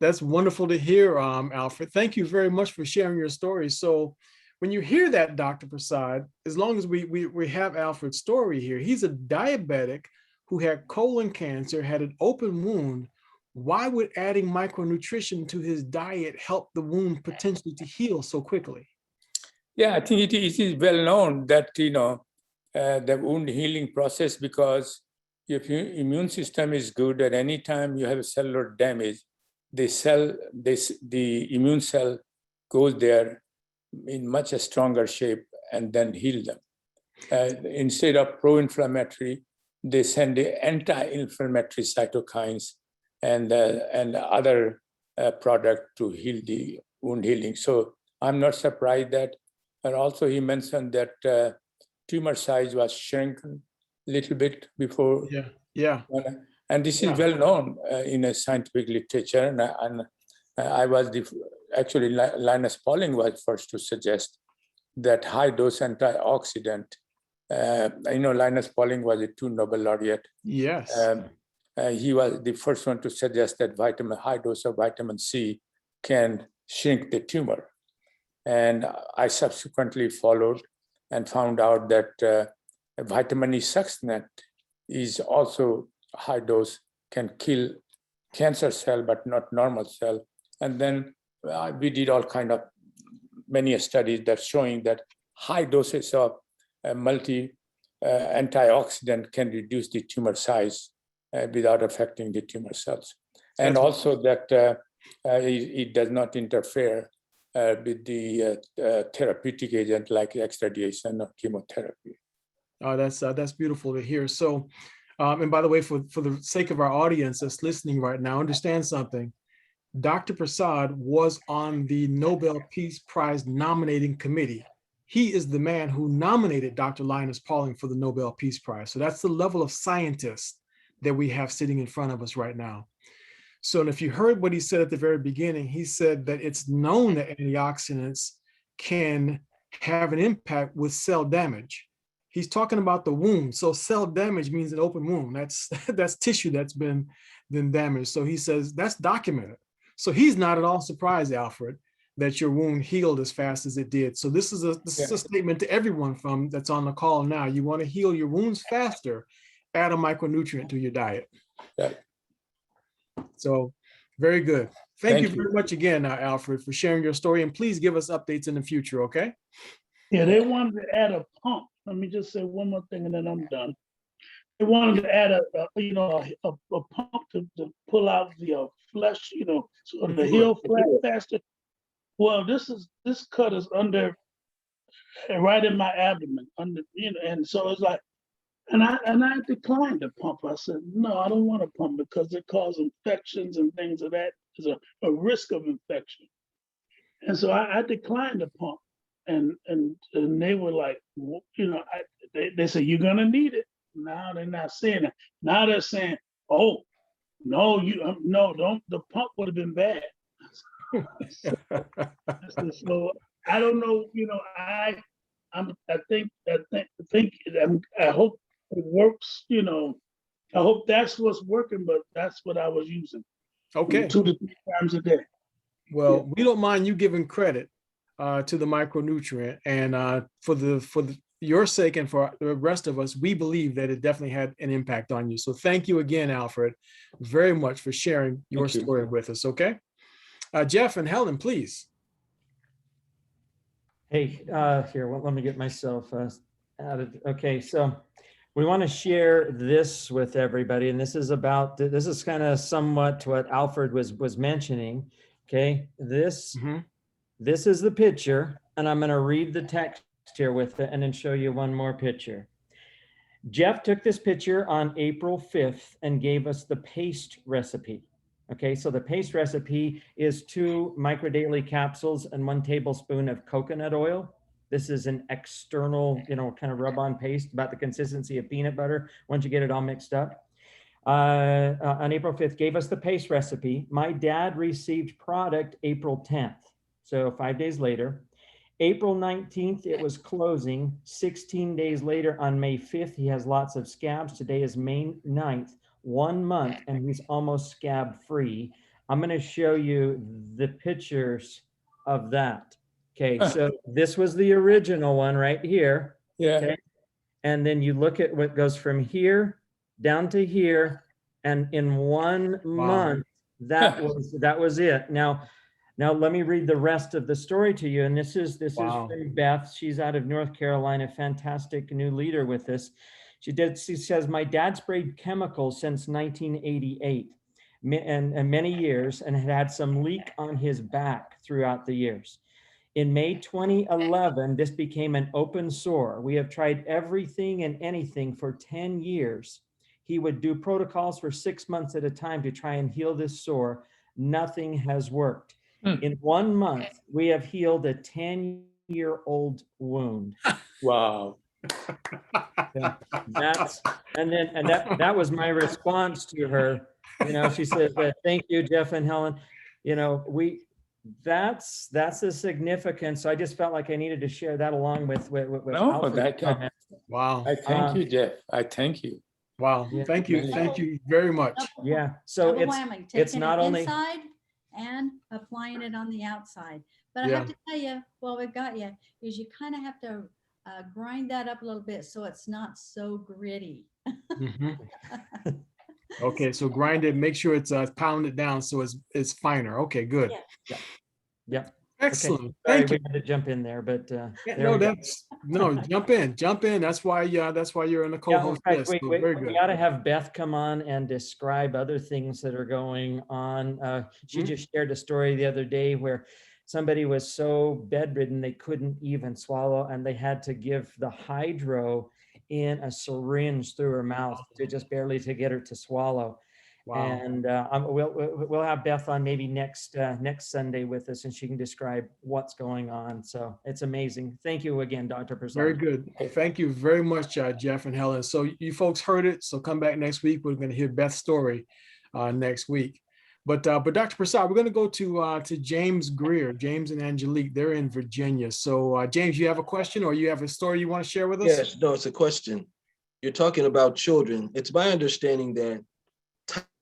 That's wonderful to hear, Alfred. Thank you very much for sharing your story. So when you hear that, Dr. Prasad, as long as we have Alfred's story here, he's a diabetic who had colon cancer, had an open wound. Why would adding micronutrition to his diet help the wound potentially to heal so quickly? Yeah, I think it is well known that, the wound healing process, because if your immune system is good, at any time you have cellular damage, the immune cell goes there in much a stronger shape and then heal them. Instead of pro-inflammatory, they send the anti-inflammatory cytokines and other product to heal the wound healing. So I'm not surprised that. And also he mentioned that tumor size was shrunken a little bit before. Yeah. And this is well known in a scientific literature. And I was actually Linus Pauling was first to suggest that high dose antioxidant. Linus Pauling was a 2 Nobel laureate. Yes. He was the first one to suggest that high dose of vitamin C can shrink the tumor. And I subsequently followed and found out that vitamin E succinate is also high dose, can kill cancer cell, but not normal cell. And then we did all kind of many studies that showing that high doses of antioxidant can reduce the tumor size without affecting the tumor cells. And also that it does not interfere with the therapeutic agent like exradiation or chemotherapy. Oh, that's beautiful to hear. So, and by the way, for the sake of our audience that's listening right now, understand something. Dr. Prasad was on the Nobel Peace Prize nominating committee. He is the man who nominated Dr. Linus Pauling for the Nobel Peace Prize. So that's the level of scientist that we have sitting in front of us right now. So, and if you heard what he said at the very beginning, he said that it's known that antioxidants can have an impact with cell damage. He's talking about the wound. So cell damage means an open wound. That's tissue that's been damaged. So he says that's documented. So he's not at all surprised, Alfred, that your wound healed as fast as it did. So this is a statement to everyone that's on the call now. You want to heal your wounds faster, add a micronutrient to your diet. Yeah. So Very good. Thank you Thank you. very much again, Alfred, for sharing your story. And please give us updates in the future, okay? Yeah, they wanted to add a pump. Let me just say one more thing and then I'm done. They wanted to add a pump to pull out the flesh, so the heal faster. Well, this cut is under, right in my abdomen, under, and so it's like, and I declined the pump. I said, no, I don't want a pump because it causes infections and things of that. There's a risk of infection. And so I declined the pump. And they were like, they said, you're gonna need it. Now they're not saying that. Now they're saying, oh, no, no, don't, the pump would have been bad. So I don't know, I hope it works, I hope that's what's working, but that's what I was using. Okay. 2 to 3 times a day. Well, we don't mind you giving credit to the micronutrient, and for your sake and for the rest of us, we believe that it definitely had an impact on you. So thank you again, Alfred, very much for sharing your story with us. Okay, Jeff and Helen, please. Hey, here, well, let me get myself added. Okay, so we want to share this with everybody, and this is kind of somewhat what Alfred was mentioning. Okay, this is the picture, and I'm going to read the text here with it and then show you one more picture. Jeff took this picture on April 5th and gave us the paste recipe. Okay, so the paste recipe is 2 microdaily capsules and 1 tablespoon of coconut oil. This is an external, kind of rub-on paste about the consistency of peanut butter once you get it all mixed up. On April 5th, gave us the paste recipe. My dad received product April 10th, so 5 days later. April 19th, it was closing. 16 days later, on May 5th, he has lots of scabs. Today is May 9th, 1 month, and he's almost scab free. I'm going to show you the pictures of that. Okay, so this was the original one right here. Yeah. Okay? And then you look at what goes from here down to here, and in 1 month, that was it. Now let me read the rest of the story to you. And this is from Beth. She's out of North Carolina, fantastic new leader with this. She says, my dad sprayed chemicals since 1988 and many years, and had some leak on his back throughout the years. In May 2011, this became an open sore. We have tried everything and anything for 10 years. He would do protocols for 6 months at a time to try and heal this sore. Nothing has worked. In 1 month, we have healed a 10-year-old wound. Wow. That was my response to her. She said, thank you, Jeff and Helen. That's the significance. So I just felt like I needed to share that along with Alfred's comments. Wow. I thank you, Jeff. I thank you. Wow. Yeah. Thank you very much. Yeah. So Double whammy, it's taking not it only inside and applying it on the outside. But I Yeah. have to tell you, while we've got you, is you kind of have to grind that up a little bit so it's not so gritty. Okay, so grind it, make sure it's pound it down so it's finer. Okay, good. Yeah. Excellent. Okay. Thank Sorry, you. we had to jump in there, but jump in. That's why you're in the co-host list. So very good. We got to have Beth come on and describe other things that are going on. She just shared a story the other day where somebody was so bedridden they couldn't even swallow, and they had to give the hydro in a syringe through her mouth to just barely to get her to swallow. Wow. And we'll have Beth on maybe next Sunday with us, and she can describe what's going on. So it's amazing. Thank you again, Dr. Prasad. Very good. Thank you very much, Jeff and Helen. So you folks heard it. So come back next week. We're going to hear Beth's story next week. But Dr. Prasad, we're going to go to James Greer. James and Angelique, they're in Virginia. So James, you have a question or you have a story you want to share with us? Yes, no, it's a question. You're talking about children. It's my understanding that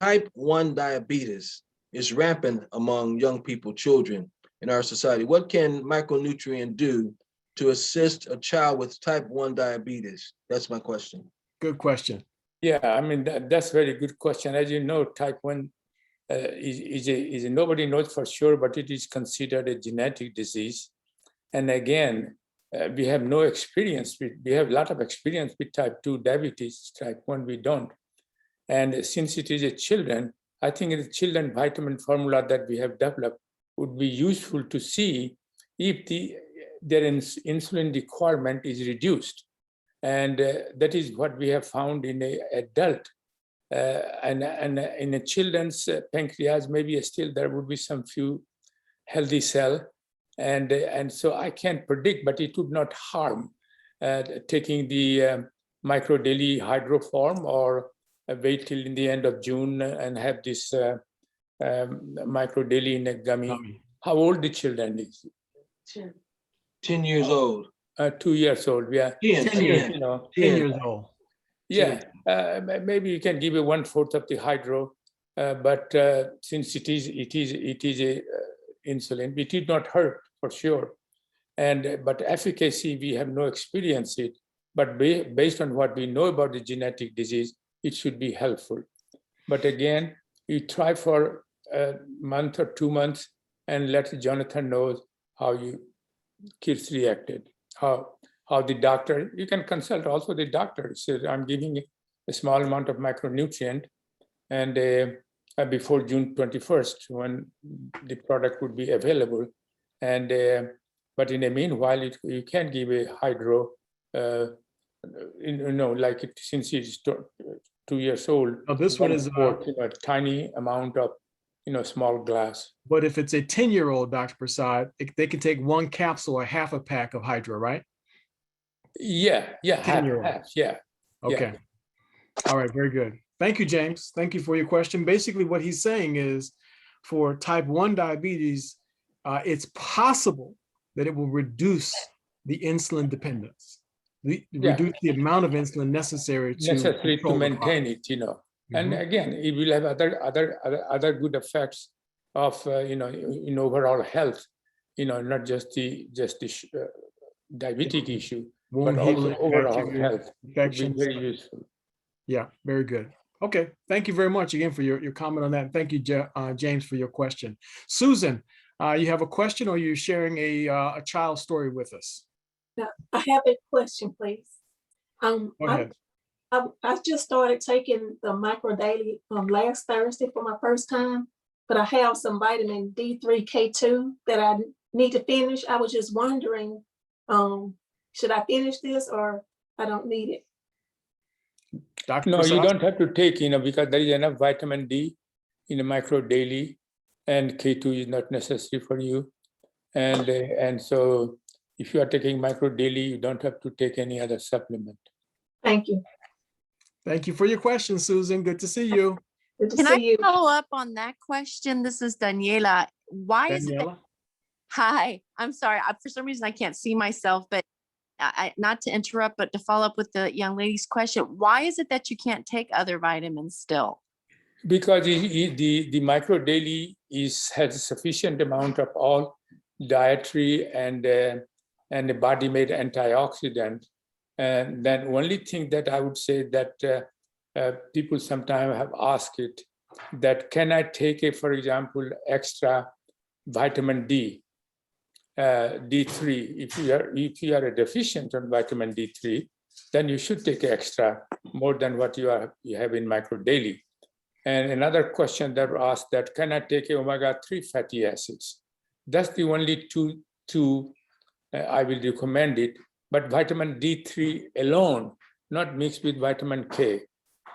type 1 diabetes is rampant among young people, children in our society. What can micronutrient do to assist a child with type 1 diabetes? That's my question. Good question. Yeah, I mean, that's a very good question. As you know, type 1 nobody knows for sure, but it is considered a genetic disease. And again, we have no experience we have a lot of experience with type 2 diabetes, type 1 we don't. And since it is a children, I think the children vitamin formula that we have developed would be useful to see if their insulin requirement is reduced. And that is what we have found in an adult. And in a children's pancreas, maybe still there would be some few healthy cell. And so I can't predict, but it would not harm taking the micro daily hydro form, or wait till in the end of June and have this micro daily in a gummy. How old the children is? 10 years old. 2 years old. Yeah. 10 years. 10 years old. Yeah. Maybe you can give a 1/4 of the hydro, but since it is a insulin, it did not hurt for sure. But efficacy, we have no experience it. But based on what we know about the genetic disease, it should be helpful. But again, you try for a month or 2 months and let Jonathan know how your kids reacted, how the doctor, you can consult also the doctor. Says, I'm giving a small amount of micronutrient, and before June 21st, when the product would be available. And but in the meanwhile, you can give a hydro, like it, since it's 2 years old. Now this one is a tiny amount of, small glass. But if it's a 10-year-old, Dr. Prasad, they can take 1 capsule or half a pack of hydro, right? Yeah, half, yeah. Okay. Yeah. All right, very good. Thank you, James. Thank you for your question. Basically, what he's saying is for type 1 diabetes, it's possible that it will reduce the insulin dependence, reduce the amount of insulin necessary to maintain it, And again, it will have other good effects of, in overall health, not just the diabetic issue, but also overall health. Infections. Very useful. Yeah, very good. Okay, thank you very much again for your comment on that. Thank you, James, for your question. Susan, you have a question, or you're sharing a child story with us? Now, I have a question, please. Go ahead. I just started taking the micro daily last Thursday for my first time, but I have some vitamin D3 K2 that I need to finish. I was just wondering, should I finish this or I don't need it? Dr. No, Prasad? you don't have to take, because there is enough vitamin D in a micro daily, and K2 is not necessary for you. And so if you are taking micro daily, you don't have to take any other supplement. Thank you. Thank you for your question, Susan. Good to see you. Good to Can see I you. follow up on that question? This is Daniela. Why is it that, Daniela? hi, I'm sorry. For some reason, I can't see myself, but not to interrupt, but to follow up with the young lady's question, why is it that you can't take other vitamins still? Because the micro daily has a sufficient amount of all dietary and the body made antioxidant. And then only thing that I would say that people sometimes have asked it, that can I take for example, extra vitamin D, D3? If you are a deficient on vitamin D3, then you should take extra, more than what you have in micro daily. And another question that was asked, that can I take omega-3 fatty acids? That's the only two I will recommend it. But vitamin D3 alone, not mixed with vitamin K.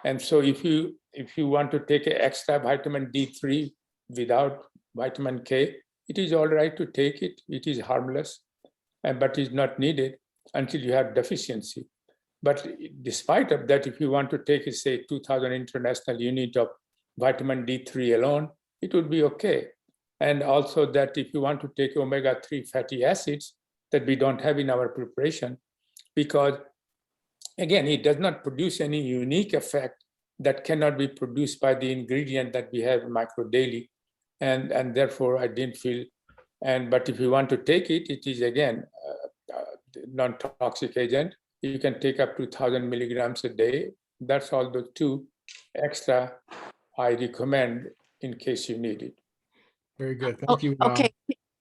And so if you want to take an extra vitamin D3 without vitamin K, it is all right to take it. It is harmless, but is not needed until you have deficiency. But despite of that, if you want to take, say, 2,000 international unit of vitamin D3 alone, it would be okay. And also that if you want to take omega-3 fatty acids that we don't have in our preparation, because again, it does not produce any unique effect that cannot be produced by the ingredient that we have in micro daily. And therefore I didn't feel, but if you want to take it, it is again, non-toxic agent. You can take up to 1,000 milligrams a day. That's all the 2 extra I recommend in case you need it. Very good. Oh, Thank you. okay.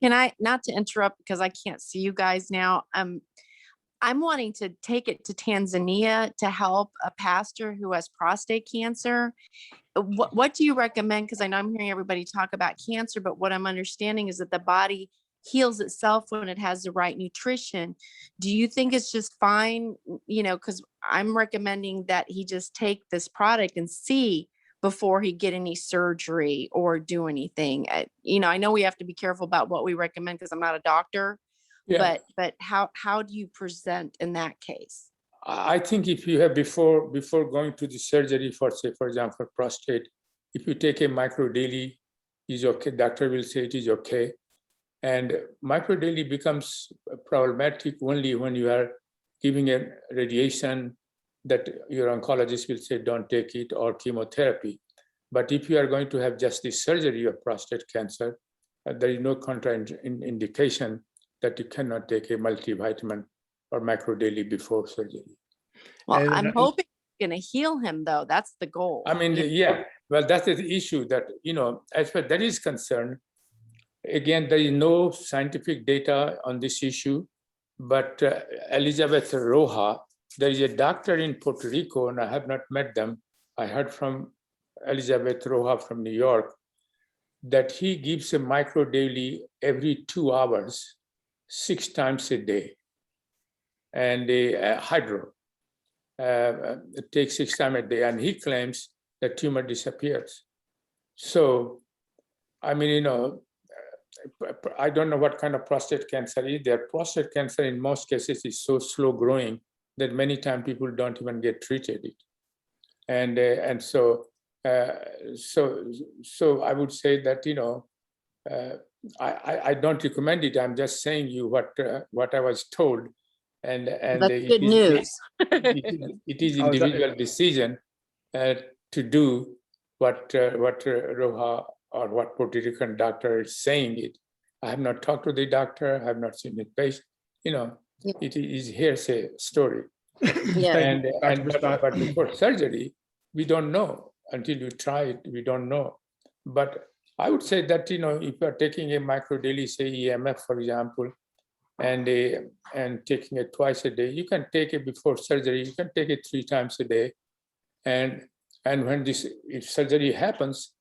Can I, not to interrupt because I can't see you guys now. I'm wanting to take it to Tanzania to help a pastor who has prostate cancer. What do you recommend? Because I know I'm hearing everybody talk about cancer, but what I'm understanding is that the body heals itself when it has the right nutrition. Do you think it's just fine? You know, because I'm recommending that he just take this product and see before he get any surgery or do anything. You know, I know we have to be careful about what we recommend because I'm not a doctor, Yeah. but how do you present in that case? I think if you have before going to the surgery for, say, for example, prostate, if you take a micro daily, is okay. Doctor will say it is okay. And micro daily becomes problematic only when you are giving a radiation that your oncologist will say don't take it, or chemotherapy. But if you are going to have just the surgery of prostate cancer, there is no contraindication that you cannot take a multivitamin or macro daily before surgery. Well, And- I'm hoping it's going to heal him though. That's the goal. I mean, yeah, well, that's the issue that, you know, as far as that is concerned, again, there is no scientific data on this issue, but Elizabeth Roja, there is a doctor in Puerto Rico, and I have not met them. I heard from Elizabeth Roja from New York that he gives a micro daily every 2 hours, 6 times a day, and a hydro. It takes 6 times a day, and he claims the tumor disappears. So, I mean, you know, I don't know what kind of prostate cancer is there. Prostate cancer in most cases is so slow growing that many times people don't even get treated it. And so I would say that, you know, I don't recommend it. I'm just saying you what I was told. And That's good news. It is individual decision to do what Roja or what Puerto Rican doctor is saying it. I have not talked to the doctor. I have not seen the patient. You know, Yeah. it is hearsay story. Yeah. But before surgery, we don't know until you try it. We don't know. But I would say that, you know, if you are taking a micro daily, say EMF, for example, and taking it twice a day, you can take it before surgery. You can take it 3 times a day, and when if surgery happens,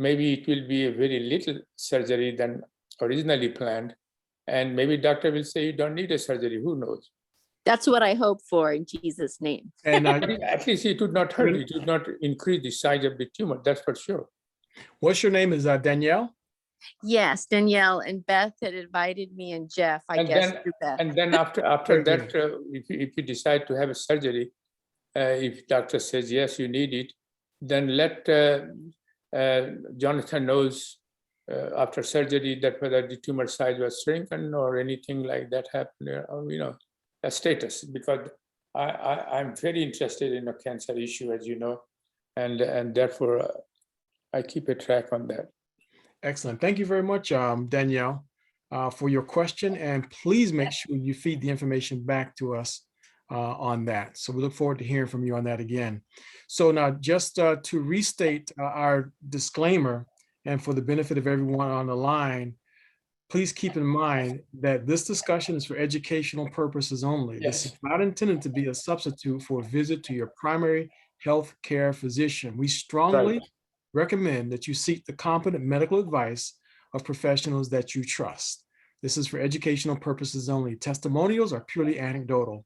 maybe it will be a very little surgery than originally planned, and maybe doctor will say you don't need a surgery. Who knows? That's what I hope for in Jesus' name. And at least it would not hurt. It would not increase the size of the tumor. That's for sure. what's your name? Is Danielle? Yes, Danielle and Beth had invited me, and Jeff, I guess. Through Beth. And then after Very that, if you decide to have a surgery, if doctor says yes, you need it, then let Jonathan knows after surgery that whether the tumor size was shrunken or anything like that happened, or, you know, a status, because I'm very interested in a cancer issue, as you know, and therefore I keep a track on that. Excellent. Thank you very much, Danielle, for your question. And please make sure you feed the information back to us on that. So we look forward to hearing from you on that again. So now just to restate our disclaimer, and for the benefit of everyone on the line, please keep in mind that this discussion is for educational purposes only. Yes. This is not intended to be a substitute for a visit to your primary health care physician. We strongly recommend that you seek the competent medical advice of professionals that you trust. This is for educational purposes only. Testimonials are purely anecdotal.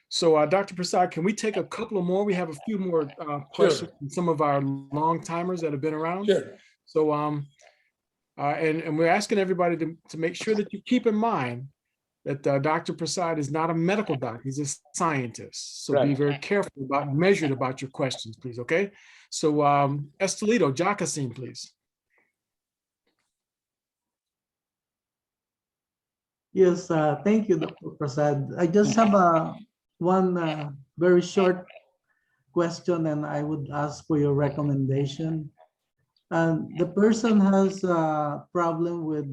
So Dr. Prasad, can we take a couple of more? We have a few more questions from some of our long timers that have been around. Sure. So, and we're asking everybody to make sure that you keep in mind that Dr. Prasad is not a medical doctor, he's a scientist. So be very careful measured about your questions, please, okay? So Estelito, Jacasine, please. Yes, thank you, Dr. Prasad. I just have one very short question, and I would ask for your recommendation. The person has a problem with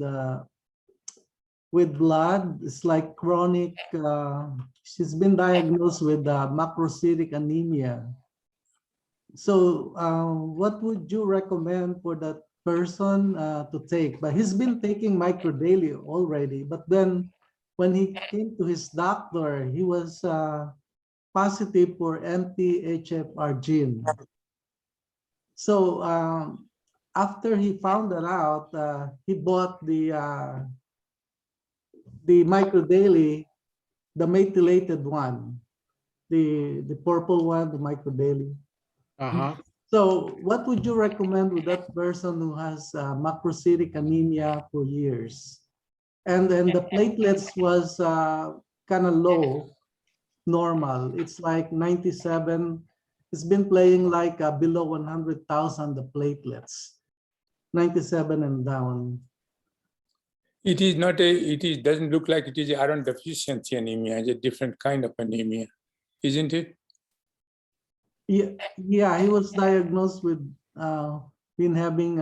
blood. It's like chronic. She's been diagnosed with macrocytic anemia. So what would you recommend for that person to take, but he's been taking micro daily already. But then when he came to his doctor, he was positive for MTHFR gene. So after he found that out, he bought the micro daily, the methylated one, the purple one, the micro daily. Uh-huh. So what would you recommend with that person who has macrocytic anemia for years? And then the platelets was kind of low, normal. It's like 97. It's been playing like below 100,000, the platelets, 97 and down. It is not a, it doesn't look like it is iron deficiency anemia. It's a different kind of anemia, isn't it? Yeah, he was diagnosed with been having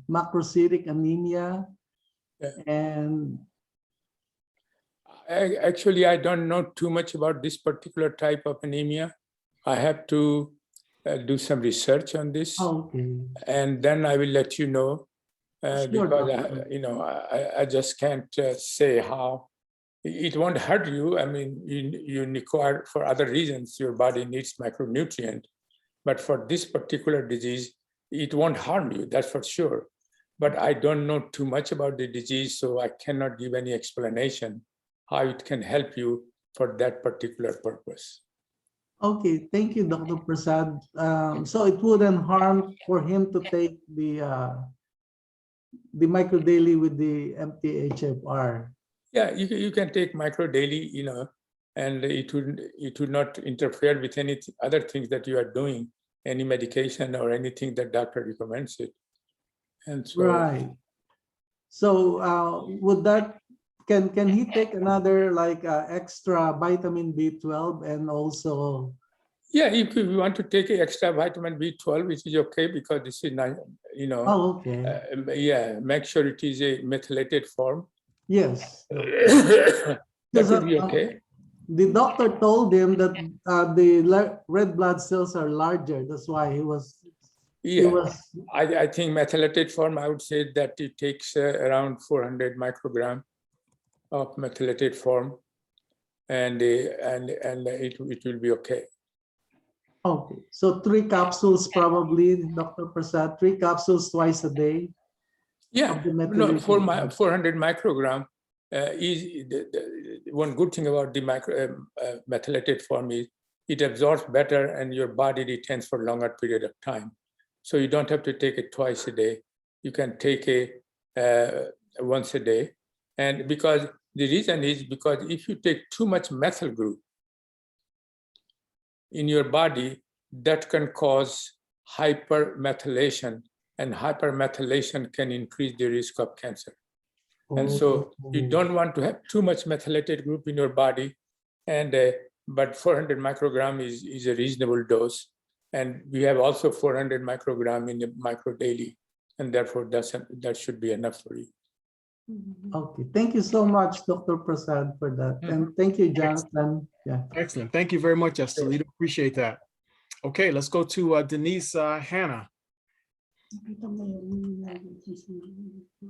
macrocytic anemia. Yeah. And actually, I don't know too much about this particular type of anemia. I have to do some research on this. Okay. And then I will let you know, Sure, because doctor. I just can't say how. It won't hurt you. I mean, you require, for other reasons, your body needs micronutrient. But for this particular disease, it won't harm you, that's for sure. But I don't know too much about the disease, so I cannot give any explanation how it can help you for that particular purpose. Okay, thank you, Dr. Prasad. So it wouldn't harm for him to take the micro daily with the MTHFR. Yeah, you can take micro daily, and it would not interfere with any other things that you are doing, any medication or anything that doctor recommends it. And so, right. So would that, can he take another like extra vitamin B12 and also? Yeah, if you want to take extra vitamin B12, it is okay, because this is not, Oh, okay. Yeah, make sure it is a methylated form. Yes. That would be okay. The doctor told him that the red blood cells are larger. That's why he was. Yeah, I think methylated form, I would say that it takes around 400 microgram of methylated form, and it will be okay. Okay, so 3 capsules probably, Dr. Prasad, 3 capsules twice a day. Yeah, no, 400 microgram is one good thing about the methylated form is it absorbs better and your body retains for longer period of time. So you don't have to take it twice a day. You can take it once a day. And because the reason is because if you take too much methyl group in your body, that can cause hypermethylation, and hypermethylation can increase the risk of cancer. And so you don't want to have too much methylated group in your body, and but 400 microgram is a reasonable dose. And we have also 400 microgram in the micro daily, and therefore that should be enough for you. Okay, thank you so much, Dr. Prasad, for that. And thank you, Jonathan. Yeah. Excellent. Thank you very much, Estelito. Appreciate that. Okay, let's go to Denise Hannah.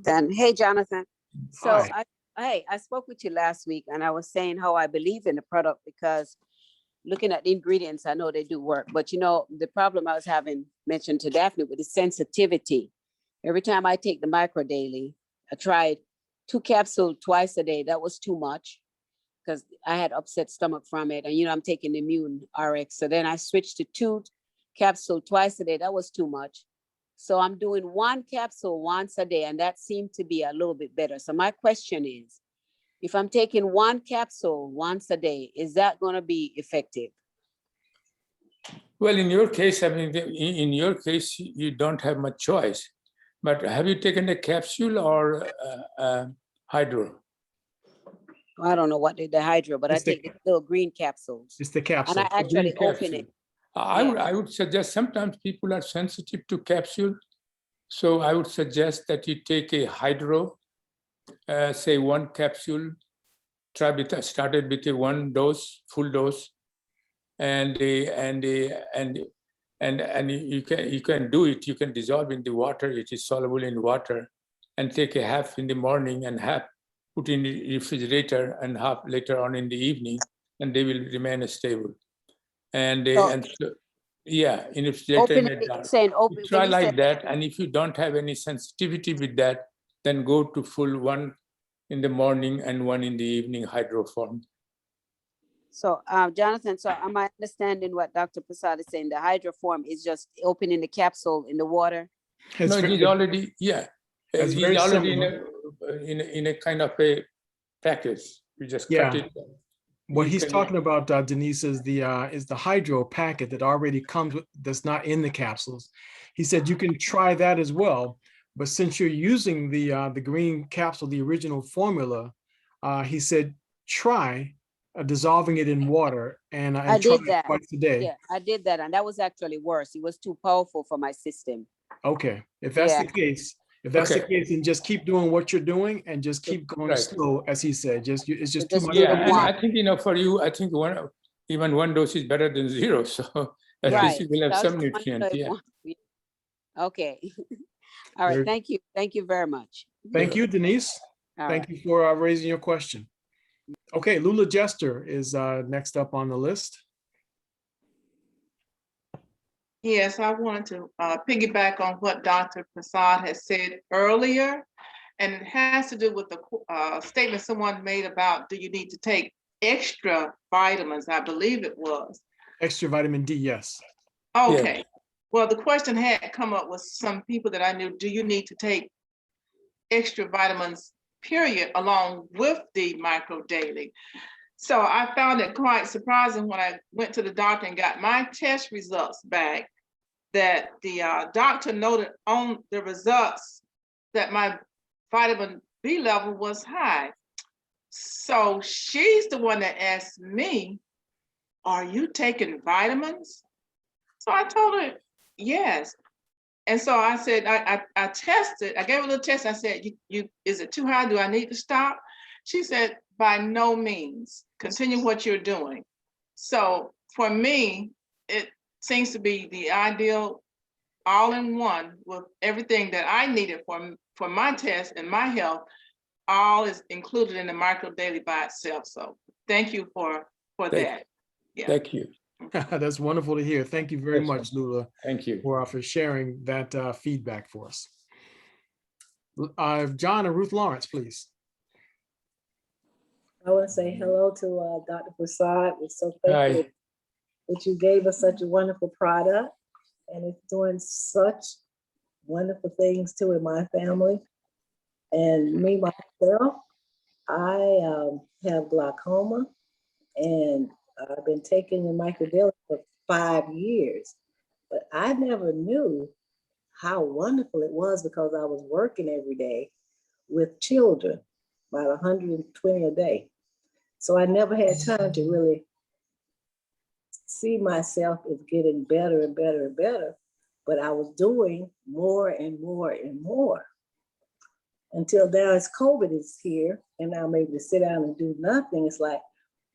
Hey, Jonathan. So Hi. I spoke with you last week, and I was saying how I believe in the product because looking at the ingredients, I know they do work. But the problem I was having mentioned to Daphne with the sensitivity. Every time I take the micro daily, I tried 2 capsules twice a day. That was too much because I had upset stomach from it. And I'm taking Immune RX. So then I switched to 2 capsules twice a day. That was too much. So I'm doing 1 capsule once a day, and that seemed to be a little bit better. So my question is, if I'm taking 1 capsule once a day, is that going to be effective? Well, in your case, I mean, in your case, you don't have much choice. But have you taken a capsule or hydro? I don't know what the hydro, but I take the little green capsules. It's the capsule. And I actually open it. I would suggest, sometimes people are sensitive to capsule. So I would suggest that you take a hydro, say 1 capsule, started with a 1 dose, full dose, and and you can do it. You can dissolve in the water. It is soluble in water, and take a half in the morning and half put in the refrigerator and half later on in the evening, and they will remain stable. And so, yeah, in refrigerator in the dark. You try like that, and if you don't have any sensitivity with that, then go to full one in the morning and one in the evening hydro form. So, Jonathan, so am I understanding what Dr. Prasad is saying? The hydroform is just opening the capsule in the water? No, it is already, yeah. It's It's very already similar. in a kind of a package. You just cut it. What You he's can- talking about, Denise, is the hydro packet that already comes with, that's not in the capsules. He said you can try that as well, but since you're using the green capsule, the original formula, he said try dissolving it in water and I try did it that. twice a day. Yeah, I did that, and that was actually worse. It was too powerful for my system. Okay, if that's Yeah. the case, the Okay. case, then just keep doing what you're doing and just keep going Right. slow, as he said. It's just too Just much. do Yeah, the and one. I think, for you, I think even one dose is better than zero. So at least Right. you will have That's some the one nutrient. that I Yeah. want. Okay. All right. Very- Thank you. Thank you very much. Thank you, Denise. All Thank right. you for raising your question. Okay, Lula Jester is next up on the list. Yes, I wanted to piggyback on what Dr. Prasad has said earlier, and it has to do with the statement someone made about, do you need to take extra vitamins? I believe it was. Extra vitamin D, yes. Okay. Yeah. Well, the question had come up with some people that I knew, do you need to take extra vitamins, period, along with the micro daily? So I found it quite surprising when I went to the doctor and got my test results back, that the doctor noted on the results that my vitamin B level was high. So she's the one that asked me, are you taking vitamins? So I told her, yes. And so I said, I tested, I gave her a little test. I said, is it too high? Do I need to stop? She said, by no means, continue what you're doing. So for me, it seems to be the ideal all-in-one with everything that I needed for my test and my health, all is included in the micro daily by itself. So thank you for that. Yeah. Thank you. That's wonderful to hear. Thank you very Yes, much, Lula, Thank you. for sharing that feedback for us. John and Ruth Lawrence, please. I want to say hello to Dr. Prasad. We're so Hi. thankful that you gave us such a wonderful product, and it's doing such wonderful things too in my family. And me, myself, I have glaucoma, and I've been taking the microdosing for 5 years, but I never knew how wonderful it was because I was working every day with children, about 120 a day. So I never had time to really see myself as getting better and better and better, but I was doing more and more and more until now as COVID is here and I'm able to sit down and do nothing. It's like,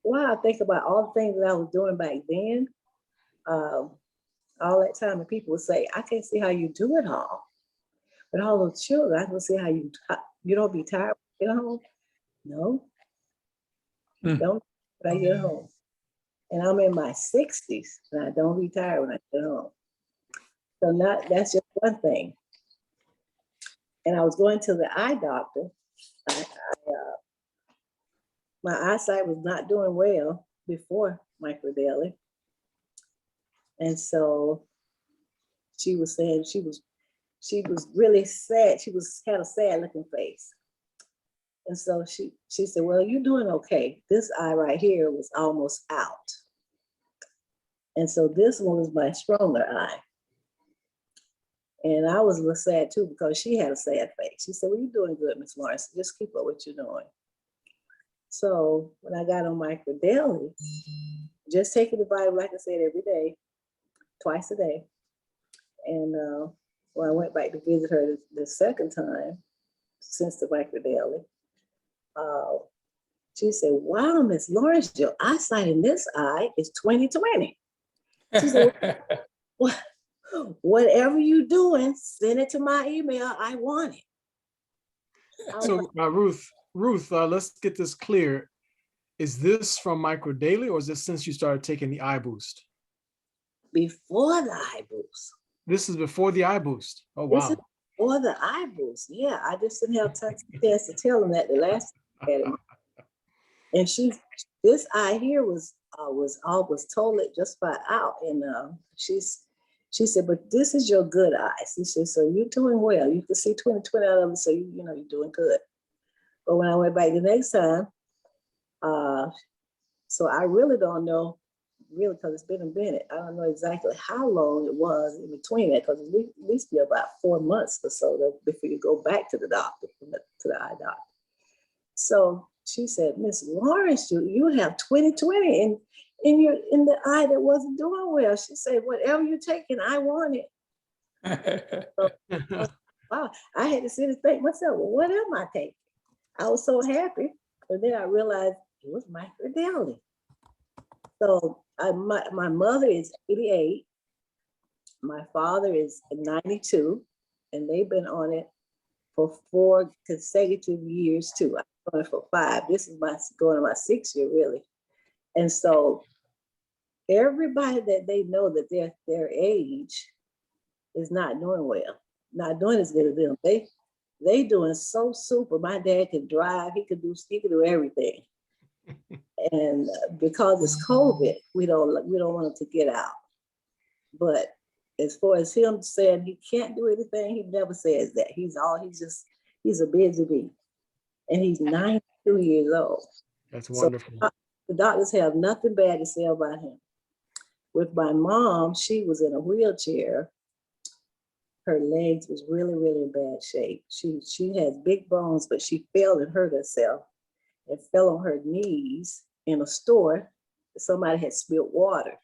wow, I think about all the things that I was doing back then, all that time, and people would say, I can't see how you do it all. But all those children, I can see how you don't be tired when you get home. No, don't when I get home. And I'm in my 60s and I don't retire when I get home. So that's just one thing. And I was going to the eye doctor. My eyesight was not doing well before microdaily. And so she was saying she was really sad. She had a sad looking face. And so she said, well, you're doing okay. This eye right here was almost out. And so this one was my stronger eye. And I was a little sad too, because she had a sad face. She said, well, you're doing good, Miss Lawrence. Just keep up what you're doing. So when I got on microdaily, just taking the vitamin, like I said, every day, twice a day. And when I went back to visit her the second time since the microdaily, she said, wow, Miss Lawrence, your eyesight in this eye is 20/20. She said, whatever you doing, send it to my email. I want it. So Ruth, let's get this clear. Is this from Micro Daily, or is this since you started taking the eye boost? Before the eye boost. This is before the eye boost. Oh, This is wow. before the eye boost. Yeah, I just didn't have chance to tell them that the last time I had it. And this eye here was totally just about out. And she said, but this is your good eye. She said, so you're doing well. You can see 20/20 out of it, so you're doing good. But when I went back the next time, so I really don't know, because it's been a minute. I don't know exactly how long it was in between that, because at least be about 4 months or so before you go back to the doctor, to the eye doctor. So she said, Miss Lawrence, you have 20/20 in the eye that wasn't doing well. She said, whatever you're taking, I want it. So, wow, I had to sit and think myself, well, what am I taking? I was so happy. And then I realized it was Microdaily. So my mother is 88. My father is 92, and they've been on it for 4 consecutive years too. I've been on it for 5. This is going on my 6th year, really. And so everybody that they know that their age is not doing well, not doing as good as them. They doing so super. My dad can drive. He could do everything. And because it's COVID, we don't want him to get out. But as far as him saying he can't do anything, he never says that. He's a busy bee. And he's 92 years old. That's wonderful. So the doctors have nothing bad to say about him. With my mom, she was in a wheelchair. Her legs was really, really in bad shape. She has big bones, but she fell and hurt herself and fell on her knees in a store. Somebody had spilled water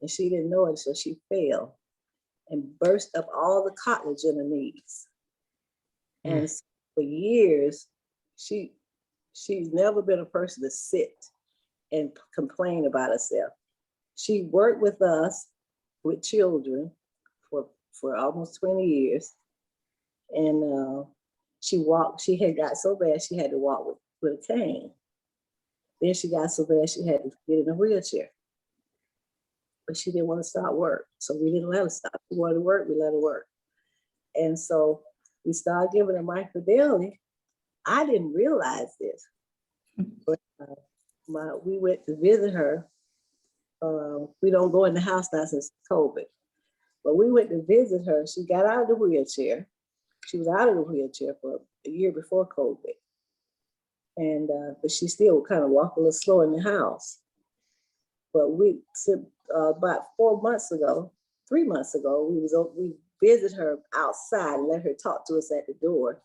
and she didn't know it, so she fell and burst up all the cartilage in her knees. And for years, she's never been a person to sit and complain about herself. She worked with us with children for almost 20 years. And she had got so bad she had to walk with a cane. Then she got so bad she had to get in a wheelchair. But she didn't want to stop work. So we didn't let her stop. She wanted to work, we let her work. And so we started giving her Microdaily. I didn't realize this, but we went to visit her. We don't go in the house now since COVID, but we went to visit her. She got out of the wheelchair. She was out of the wheelchair for a year before COVID. And but she still would kind of walk a little slow in the house. But about 3 months ago, we visited her outside and let her talk to us at the door.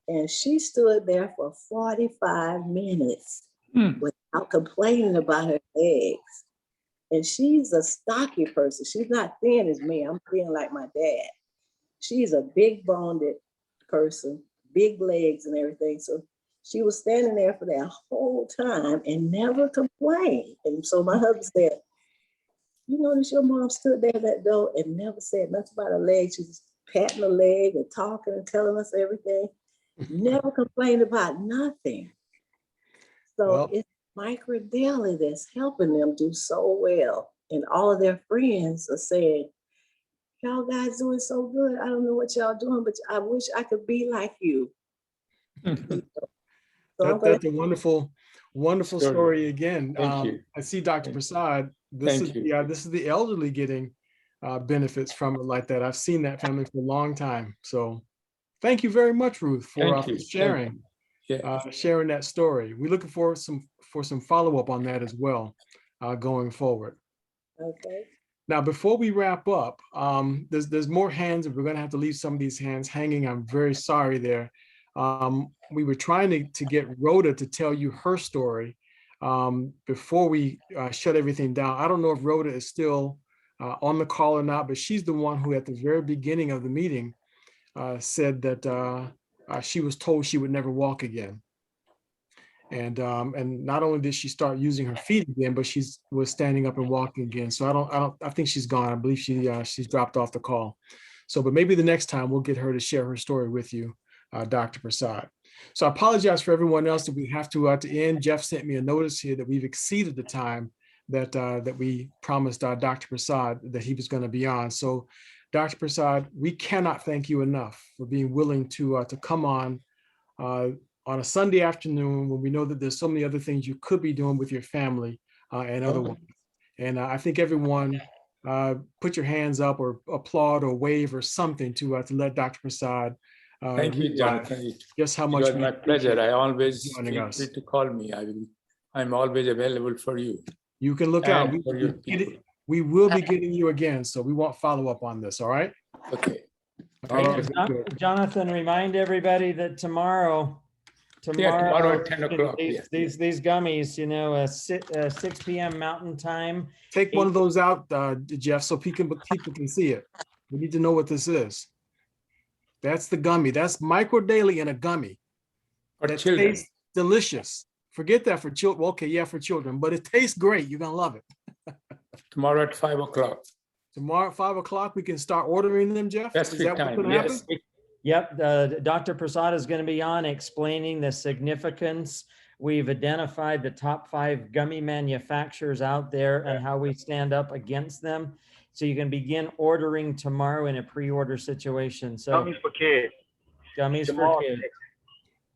And she stood there for 45 minutes without complaining about her legs. And she's a stocky person. She's not thin as me. I'm thin like my dad. She's a big boned person, big legs and everything. So she was standing there for that whole time and never complained. And so my husband said, you notice your mom stood there at that door and never said nothing about her legs. She was patting her leg and talking and telling us everything. Never complained about nothing. So it's Microdaily that's helping them do so well. And all of their friends are saying, y'all guys doing so good. I don't know what y'all doing, but I wish I could be like you. That's a wonderful story again. Thank you. I see Dr. Prasad. This is the elderly getting benefits from it like that. I've seen that family for a long time. So thank you very much, Ruth, for sharing sharing that story. We're looking for some follow-up on that as well going forward. Okay. Now, before we wrap up, there's more hands, and we're going to have to leave some of these hands hanging. I'm very sorry there. We were trying to get Rhoda to tell you her story before we shut everything down. I don't know if Rhoda is still on the call or not, but she's the one who at the very beginning of the meeting said that she was told she would never walk again. And not only did she start using her feet again, but was standing up and walking again. So I think she's gone. I believe she's dropped off the call. So, but maybe the next time we'll get her to share her story with you, Dr. Prasad. So I apologize for everyone else that we have to end. Jeff sent me a notice here that we've exceeded the time that we promised Dr. Prasad that he was going to be on. So Dr. Prasad, we cannot thank you enough for being willing to come on a Sunday afternoon when we know that there's so many other things you could be doing with your family and other ones. And I think everyone put your hands up or applaud or wave or something to let Dr. Prasad thank you, Jonathan. Just how much it was my pleasure. I always joining feel us. free to call me. I'm always available for you. You can look out. And for your people. We will be getting you again, so we won't follow up on this. All right. Okay. Jonathan, remind everybody that tomorrow at 10 o'clock. These gummies, 6 p.m. Mountain Time. Take one of those out, Jeff, so people can see it. We need to know what this is. That's the gummy. That's Micro Daily in a gummy. For children. Tastes delicious. Forget that for children. Okay, yeah, for children, but it tastes great. You're gonna love it. Tomorrow at 5 o'clock. Tomorrow at 5 o'clock, we can start ordering them, Jeff. That's Is that what's gonna happen? Yep, Dr. Prasad is going to be on explaining the significance. We've identified the top 5 gummy manufacturers out there and how we stand up against them. So you can begin ordering tomorrow in a pre-order situation. So gummies for kids. Gummies Tomorrow,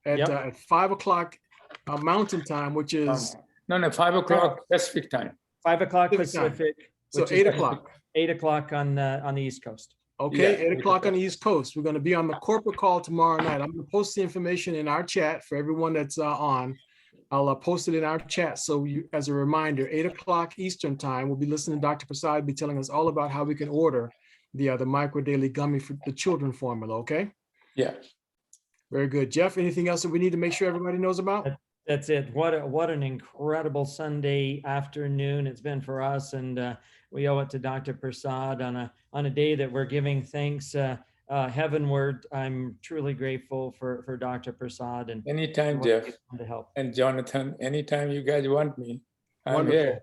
for kids. At 5 o'clock Mountain Time, which is 5 o'clock Pacific time. 5 o'clock Pacific. So 8 o'clock. 8 o'clock on the East Coast. Okay, 8 o'clock on the East Coast. We're going to be on the corporate call tomorrow night. I'm going to post the information in our chat for everyone that's on. I'll post it in our chat. So as a reminder, 8 o'clock Eastern time, we'll be listening to Dr. Prasad be telling us all about how we can order the Micro Daily Gummy for the children formula, okay? Yeah. Very good. Jeff, anything else that we need to make sure everybody knows about? That's it. What an incredible Sunday afternoon it's been for us, and we owe it to Dr. Prasad on a day that we're giving thanks heavenward. I'm truly grateful for Dr. Prasad and anytime, Jeff, to help. And Jonathan, anytime you guys want me, I'm Wonderful. here.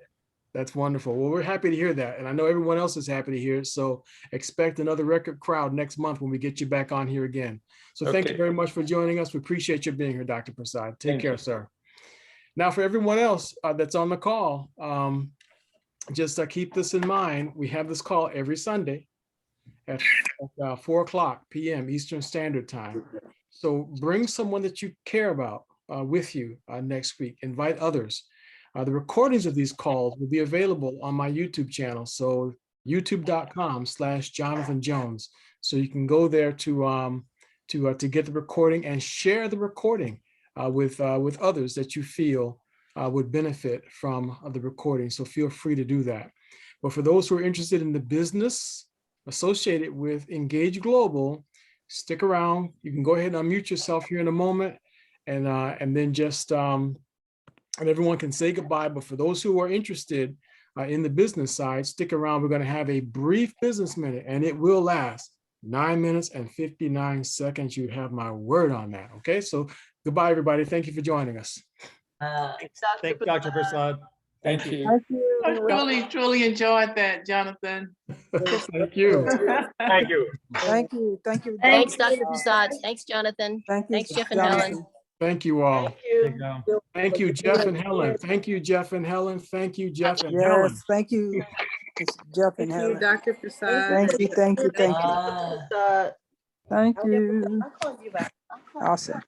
That's wonderful. Well, we're happy to hear that, and I know everyone else is happy to hear it. So expect another record crowd next month when we get you back on here again. So thank you very much for joining us. We appreciate you being here, Dr. Prasad. Take care, sir. Now, for everyone else that's on the call, just keep this in mind. We have this call every Sunday at 4 o'clock p.m. Eastern Standard Time. So bring someone that you care about with you next week. Invite others. The recordings of these calls will be available on my YouTube channel. So youtube.com/Jonathan Jones. So you can go there to get the recording and share the recording with others that you feel would benefit from the recording. So feel free to do that. But for those who are interested in the business associated with Engage Global, stick around. You can go ahead and unmute yourself here in a moment, and then just and everyone can say goodbye. But for those who are interested in the business side, stick around. We're going to have a brief business minute, and it will last 9 minutes and 59 seconds. You have my word on that. Okay, so goodbye, everybody. Thank you for joining us. Thank Dr. Prasad. Thank you. I truly enjoyed that, Jonathan. Thank you. Thank you. Thank you. Thank you. Thanks, Dr. Prasad. Thanks, Jonathan. Thanks, Jeff and Helen. Thank you all. Thank you. Thank you, Jeff and Helen. Thank you, Jeff and Helen. Thank you, Jeff and Helen. Yes, thank you, Jeff and Helen. Dr. Prasad. Thank you. Thank you. Thank you. Thank you. Awesome.